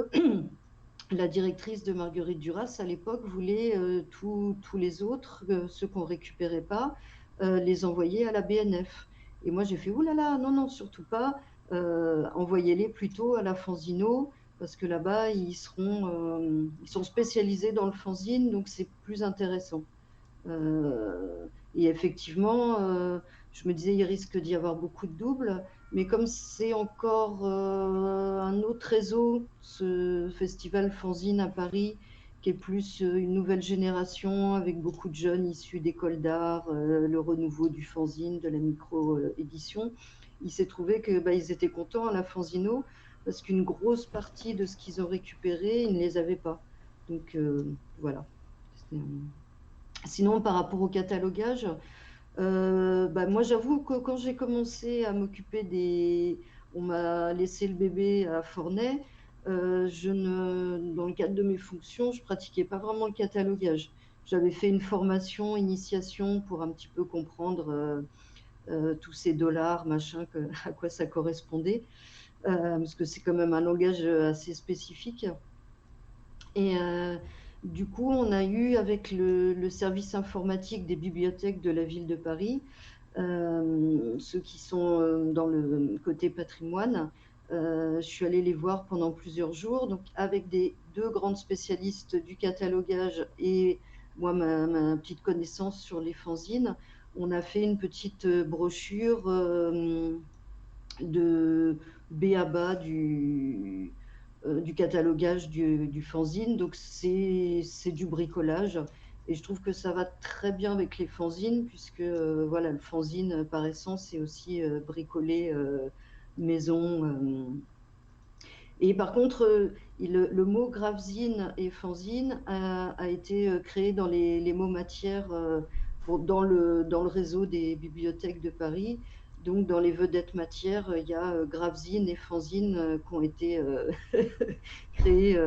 la directrice de Marguerite Duras à l'époque voulait tous les autres, ceux qu'on récupérait pas, les envoyer à la BNF. Et moi j'ai fait oulala, non non surtout pas, envoyez-les plutôt à la Fanzino parce que là-bas ils sont spécialisés dans le fanzine, donc c'est plus intéressant. Et effectivement, je me disais, il risque d'y avoir beaucoup de doubles. Mais comme c'est encore un autre réseau, ce festival Fanzine à Paris, qui est plus une nouvelle génération avec beaucoup de jeunes issus d'écoles d'art, le renouveau du fanzine, de la micro-édition, il s'est trouvé que ils étaient contents à la Fanzino parce qu'une grosse partie de ce qu'ils ont récupéré, ils ne les avaient pas. Donc voilà. Sinon, par rapport au catalogage, moi, j'avoue que quand j'ai commencé à m'occuper on m'a laissé le bébé à Fornay. Dans le cadre de mes fonctions, je pratiquais pas vraiment le catalogage. J'avais fait une formation, initiation pour un petit peu comprendre tous ces dollars, machin, à quoi ça correspondait, parce que c'est quand même un langage assez spécifique. Et du coup, on a eu avec le service informatique des bibliothèques de la ville de Paris, ceux qui sont dans le côté patrimoine, je suis allée les voir pendant plusieurs jours, donc avec deux grandes spécialistes du catalogage et moi, ma petite connaissance sur les fanzines, on a fait une petite brochure de B à bas du catalogage du fanzine. Donc, c'est du bricolage. Et je trouve que ça va très bien avec les fanzines, puisque voilà, le fanzine, par essence, c'est aussi bricoler maison. Et par contre, le mot graphzine et fanzine a été créé dans les mots matières dans le réseau des bibliothèques de Paris. Donc, dans les vedettes matières, il y a graphzine et fanzine qui ont été créés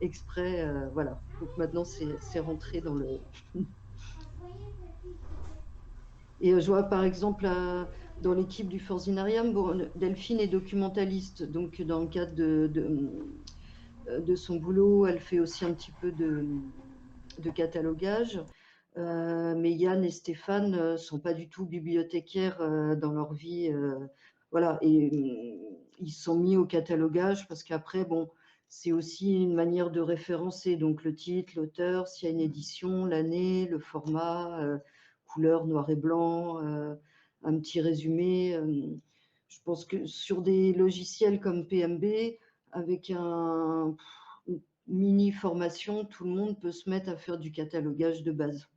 exprès. Voilà. Donc maintenant, c'est rentré dans le. Et je vois par exemple dans l'équipe du Fanzinarium, bon, Delphine est documentaliste, donc dans le cadre de son boulot, elle fait aussi un petit peu de catalogage. Mais Yann et Stéphane ne sont pas du tout bibliothécaires dans leur vie. Voilà, et ils se sont mis au catalogage parce qu'après, bon, c'est aussi une manière de référencer, donc le titre, l'auteur, s'il y a une édition, l'année, le format, couleur noir et blanc, un petit résumé. Je pense que sur des logiciels comme PMB, avec une mini formation, tout le monde peut se mettre à faire du catalogage de base.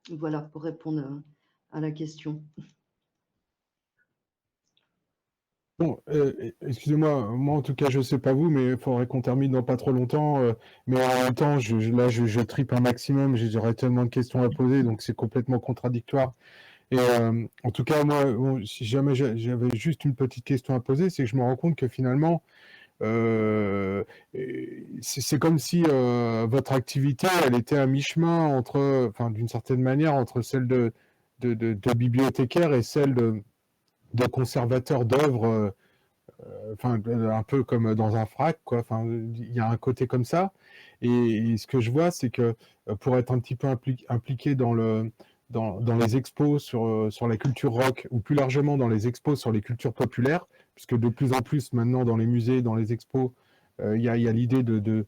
Voilà, pour répondre à la question. Bon, excusez-moi, moi en tout cas, je sais pas vous, mais il faudrait qu'on termine dans pas trop longtemps. Mais en même temps, je tripe un maximum, j'aurais tellement de questions à poser, donc c'est complètement contradictoire. Et en tout cas, moi, bon, si jamais j'avais juste une petite question à poser, c'est que je me rends compte que finalement, c'est comme si votre activité, elle était à mi-chemin entre, enfin, d'une certaine manière, entre celle de bibliothécaire et celle de conservateur d'œuvres, enfin, un peu comme dans un frac, quoi. Enfin, il y a un côté comme ça. Et ce que je vois, c'est que pour être un petit peu impliqué dans les expos sur la culture rock, ou plus largement dans les expos sur les cultures populaires, puisque de plus en plus maintenant dans les musées, dans les expos, il y a l'idée de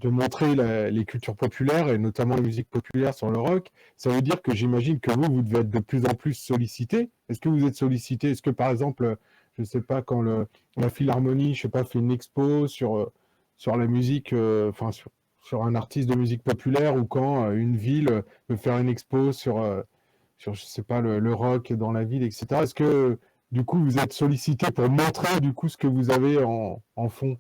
montrer les cultures populaires, et notamment la musique populaire sur le rock. Ça veut dire que j'imagine que vous devez être de plus en plus sollicité. Est-ce que vous êtes sollicité? Est-ce que par exemple, je sais pas, quand la Philharmonie, je sais pas, fait une expo sur la musique, enfin sur un artiste de musique populaire, ou quand une ville veut faire une expo sur je sais pas, le rock dans la ville, etc. Est-ce que du coup vous êtes sollicité pour montrer du coup ce que vous avez en fond?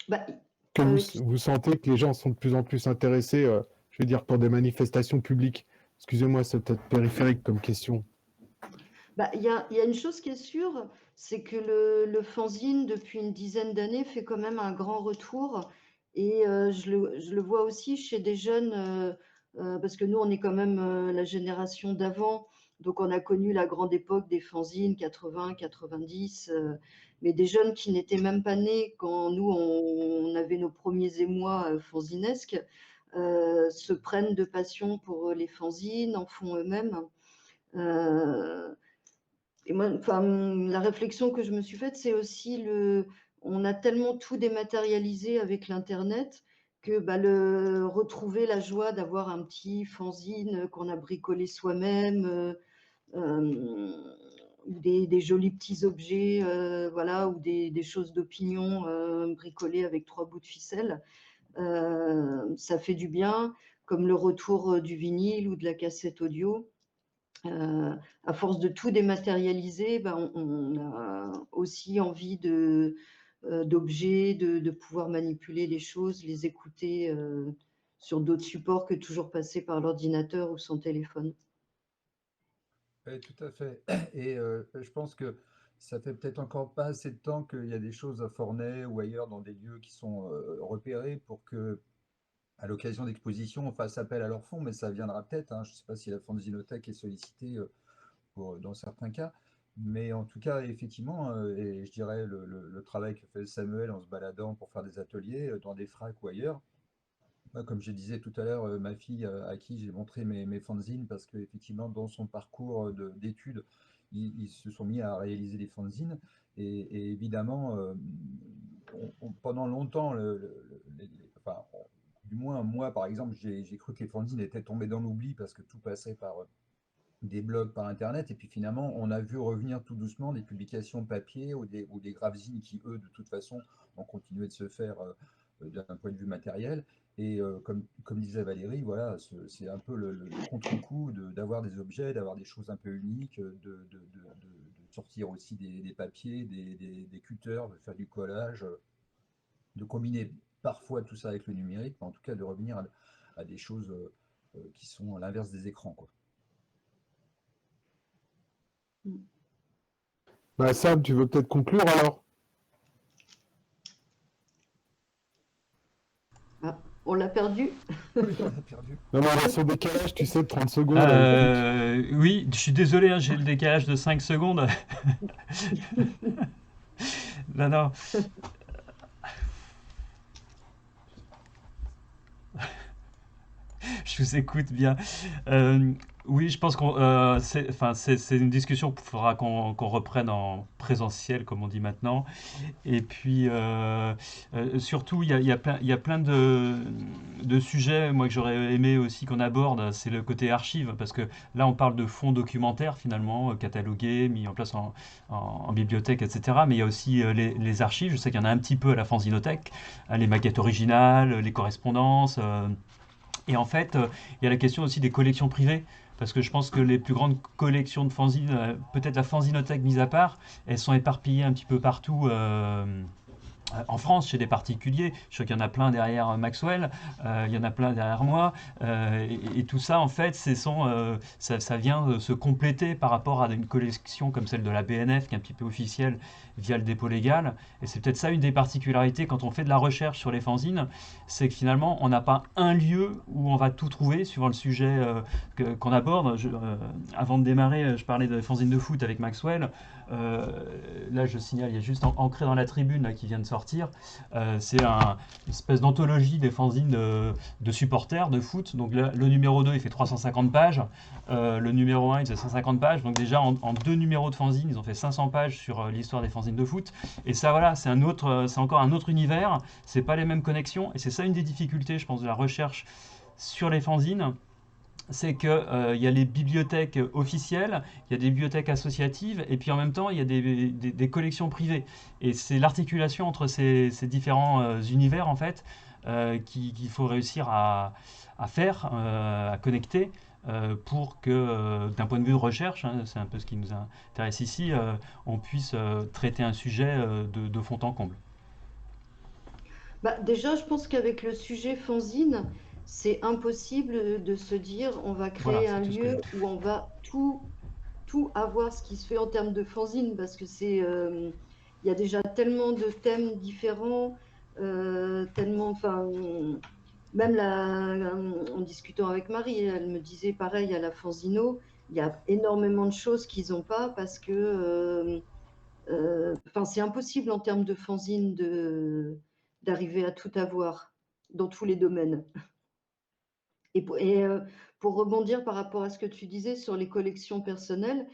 Bah, Que vous sentez que les gens sont de plus en plus intéressés, je veux dire, pour des manifestations publiques? Excusez-moi, c'est peut-être périphérique comme question. il y a une chose qui est sûre, c'est que le fanzine, depuis une dizaine d'années, fait quand même un grand retour. Et je le vois aussi chez des jeunes, parce que nous, on est quand même la génération d'avant. Donc, on a connu la grande époque des fanzines, 80, 90, mais des jeunes qui n'étaient même pas nés quand nous, on avait nos premiers émois fanzinesques, se prennent de passion pour les fanzines, en font eux-mêmes. Et moi, enfin, la réflexion que je me suis faite, c'est aussi on a tellement tout dématérialisé avec l'Internet que retrouver la joie d'avoir un petit fanzine qu'on a bricolé soi-même, ou des jolis petits objets, voilà, ou des choses d'opinion bricolées avec 3 bouts de ficelle. Ça fait du bien, comme le retour du vinyle ou de la cassette audio. À force de tout dématérialiser, on a aussi envie d'objets, de pouvoir manipuler les choses, les écouter sur d'autres supports que toujours passer par l'ordinateur ou son téléphone. Oui, tout à fait. Et je pense que ça fait peut-être encore pas assez de temps qu'il y a des choses à Forney ou ailleurs dans des lieux qui sont repérés pour que, à l'occasion d'expositions, on fasse appel à leurs fonds, mais ça viendra peut-être, hein. Je ne sais pas si la Fanzinothèque est sollicitée dans certains cas, mais en tout cas, effectivement, et je dirais le travail que fait Samuel en se baladant pour faire des ateliers dans des fracs ou ailleurs. Moi, comme je disais tout à l'heure, ma fille à qui j'ai montré mes fanzines, parce qu'effectivement, dans son parcours d'études, ils se sont mis à réaliser des fanzines. Et évidemment, pendant longtemps, enfin, du moins moi, par exemple, j'ai cru que les fanzines étaient tombées dans l'oubli parce que tout passait par des blogs, par Internet. Et puis finalement, on a vu revenir tout doucement des publications papier ou des gravezines qui, eux, de toute façon, ont continué de se faire d'un point de vue matériel. Et comme disait Valérie, voilà, c'est un peu le contre-coup d'avoir des objets, d'avoir des choses un peu uniques, de sortir aussi des papiers, des cutters, de faire du collage, de combiner parfois tout ça avec le numérique, mais en tout cas de revenir à des choses qui sont à l'inverse des écrans, quoi. Sam, tu veux peut-être conclure alors? Ah, on l'a perdu. Oui, on a perdu. Non, mais on va sur décalage, tu sais, de 30 secondes avec Twitch. Oui, je suis désolé, hein, j'ai le décalage de 5 secondes. Non, non. Je vous écoute bien. Oui, je pense c'est une discussion qu'il faudra qu'on reprenne en présentiel, comme on dit maintenant. Et puis, surtout, il y a plein de sujets, moi, que j'aurais aimé aussi qu'on aborde. C'est le côté archive, parce que là, on parle de fonds documentaires, finalement, catalogués, mis en place en bibliothèque, etc. Mais il y a aussi les archives. Je sais qu'il y en a un petit peu à la Fanzinothèque, hein, les maquettes originales, les correspondances. Et en fait, il y a la question aussi des collections privées. Parce que je pense que les plus grandes collections de fanzines, peut-être la Fanzinothèque mise à part, elles sont éparpillées un petit peu partout en France, chez des particuliers. Je sais qu'il y en a plein derrière Maxwell, il y en a plein derrière moi. Et tout ça, en fait, ça vient se compléter par rapport à une collection comme celle de la BNF, qui est un petit peu officielle via le dépôt légal. Et c'est peut-être ça une des particularités quand on fait de la recherche sur les fanzines, c'est que finalement, on n'a pas un lieu où on va tout trouver suivant le sujet qu'on aborde. Avant de démarrer, je parlais de fanzines de foot avec Maxwell. Là, je signale, il y a juste ancré dans la tribune là, qui vient de sortir. C'est une espèce d'anthologie des fanzines de supporters de foot. Donc le numéro 2, il fait 350 pages. Le numéro 1, il fait 150 pages. Donc déjà, en 2 numéros de fanzine, ils ont fait 500 pages sur l'histoire des fanzines de foot. Et ça, voilà, c'est encore un autre univers. C'est pas les mêmes connexions. Et c'est ça une des difficultés, je pense, de la recherche sur les fanzines. C'est qu'il y a les bibliothèques officielles, il y a des bibliothèques associatives, et puis en même temps, il y a des collections privées. Et c'est l'articulation entre ces différents univers, en fait, qu'il faut réussir à faire, à connecter, pour que, d'un point de vue de recherche, hein, c'est un peu ce qui nous intéresse ici, on puisse traiter un sujet de fond en comble. Déjà, je pense qu'avec le sujet fanzine, c'est impossible de se dire on va Voilà, créer c'est un tout ce que je... lieu où on va tout avoir ce qui se fait en termes de fanzine, parce que il y a déjà tellement de thèmes différents, tellement, enfin, même en discutant avec Marie, elle me disait pareil à la Fanzino, il y a énormément de choses qu'ils n'ont pas parce que c'est impossible en termes de fanzine d'arriver à tout avoir dans tous les domaines. Pour rebondir par rapport à ce que tu disais sur les collections personnelles,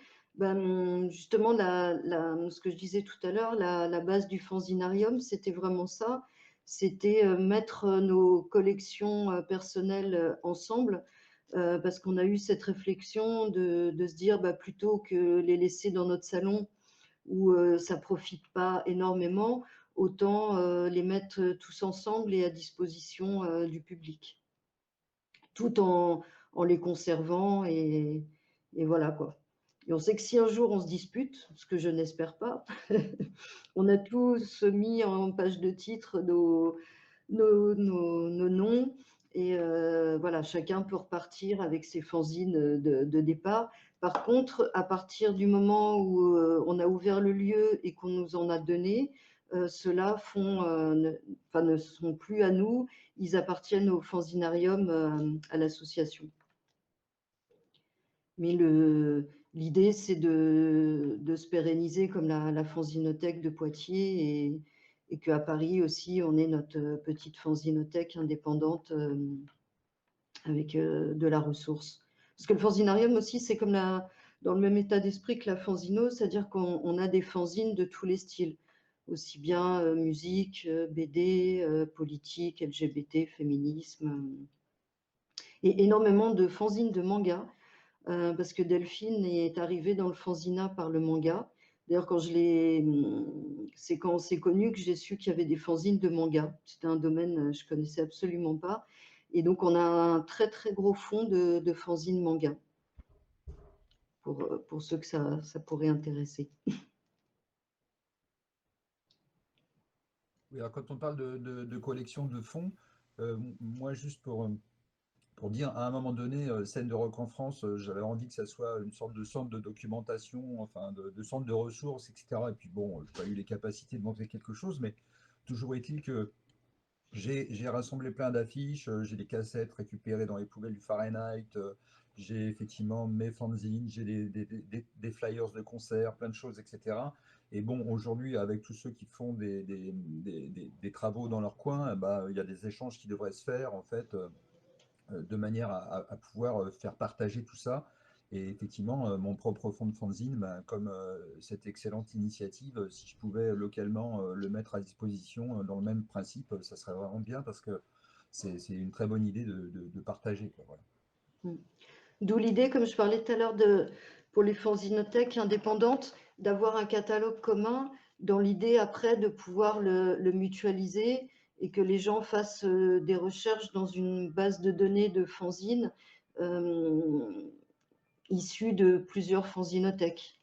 justement, ce que je disais tout à l'heure, la base du fanzinarium, c'était vraiment ça. c'était mettre nos collections personnelles ensemble, parce qu'on a eu cette réflexion de se dire, plutôt que les laisser dans notre salon où ça profite pas énormément, autant les mettre tous ensemble et à disposition du public, tout en les conservant et voilà quoi. Et on sait que si un jour on se dispute, ce que je n'espère pas, on a tous mis en page de titre nos noms et voilà, chacun peut repartir avec ses fanzines de départ. Par contre, à partir du moment où on a ouvert le lieu et qu'on nous en a donné, ceux-là ne sont plus à nous, ils appartiennent au fanzinarium, à l'association. Mais l'idée, c'est de se pérenniser comme la fanzinothèque de Poitiers et qu'à Paris aussi, on ait notre petite fanzinothèque indépendante avec de la ressource. Parce que le fanzinarium aussi, c'est comme dans le même état d'esprit que la fanzino, c'est-à-dire qu'on a des fanzines de tous les styles, aussi bien musique, BD, politique, LGBT, féminisme, et énormément de fanzines de manga. Parce que Delphine est arrivée dans le fanzina par le manga. D'ailleurs, c'est quand c'est connu que j'ai su qu'il y avait des fanzines de manga. C'était un domaine que je connaissais absolument pas. Et donc, on a un très, très gros fond de fanzines manga pour ceux que ça pourrait intéresser. Oui, alors quand on parle de collection de fonds, moi, juste pour dire, à un moment donné, Scène de rock en France, j'avais envie que ça soit une sorte de centre de documentation, enfin de centre de ressources, etc. Et puis bon, je n'ai pas eu les capacités de monter quelque chose, mais toujours est-il que j'ai rassemblé plein d'affiches, j'ai des cassettes récupérées dans les poubelles du Fahrenheit, j'ai effectivement mes fanzines, j'ai des flyers de concerts, plein de choses, etc. Et bon, aujourd'hui, avec tous ceux qui font des travaux dans leur coin, il y a des échanges qui devraient se faire, en fait, de manière à pouvoir faire partager tout ça. Et effectivement, mon propre fonds de fanzine, comme cette excellente initiative, si je pouvais localement le mettre à disposition dans le même principe, ça serait vraiment bien parce que c'est une très bonne idée de partager, quoi, voilà. D'où l'idée, comme je parlais tout à l'heure, pour les fanzinothèques indépendantes, d'avoir un catalogue commun, dans l'idée après de pouvoir le mutualiser et que les gens fassent des recherches dans une base de données de fanzines issues de plusieurs fanzinothèques.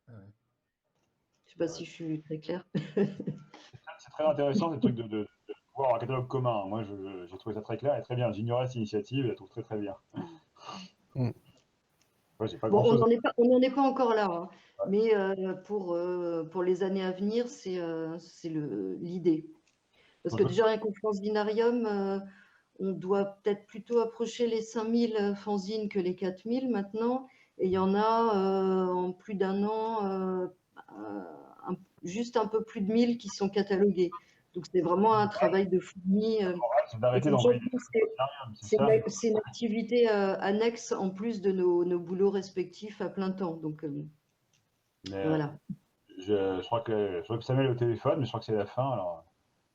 Ouais. Je ne sais pas si je suis très claire. C'est très intéressant, ces trucs de voir un catalogue commun. Moi, j'ai trouvé ça très clair et très bien. J'ignorais cette initiative, je la trouve très très bien. Mm. Ouais, j'ai pas Bon, grand-chose. on n'en est pas encore là, hein. Ouais. Mais pour les années à venir, c'est l'idée. Parce que déjà, avec un fanzinarium, on doit peut-être plutôt approcher les 5000 fanzines que les 4000 maintenant. Et il y en a en plus d'un an, juste un peu plus de 1000 qui sont catalogués. Donc c'est vraiment un travail de fourmi. C'est d'arrêter d'envoyer des C'est ça. une activité annexe en plus de nos boulots respectifs à plein temps. Donc Mais voilà. je crois que Samuel est au téléphone, mais je crois que c'est la fin. Alors...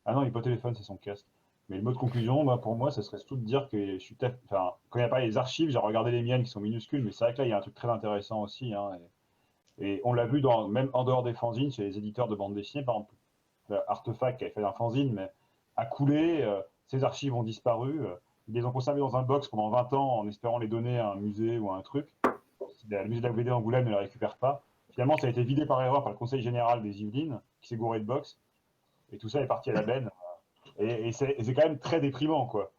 Ah non, il n'est pas au téléphone, c'est son casque. Mais le mot de conclusion, pour moi, ça serait surtout de dire que je suis enfin, quand il n'y a pas les archives, j'ai regardé les miennes qui sont minuscules, mais c'est vrai que là, il y a un truc très intéressant aussi. Hein, et on l'a vu même en dehors des fanzines, chez les éditeurs de bande dessinée, par exemple, Artefact qui avait fait un fanzine, mais a coulé, ses archives ont disparu. Ils les ont conservées dans un box pendant 20 ans en espérant les donner à un musée ou à un truc. Le musée de la BD d'Angoulême ne les récupère pas. Finalement, ça a été vidé par erreur par le Conseil général des Yvelines, qui s'est gouré de box. Et tout ça est parti à la benne. Et c'est quand même très déprimant, quoi.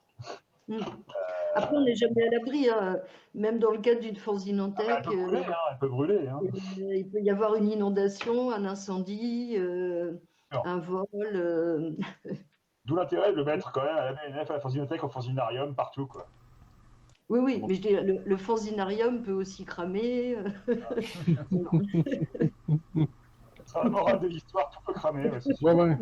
Après, on n'est jamais à l'abri, hein. Même dans le cadre d'une fanzinothèque, Elle peut brûler. Hein. il peut y avoir une inondation, un incendie, un vol. D'où l'intérêt de le mettre quand même à la BNF, à la fanzinothèque, au fanzinarium, partout, quoi. Oui, mais je dis, le fanzinarium peut aussi cramer. C'est la morale de l'histoire, tout peut cramer. Ouais, Ouais.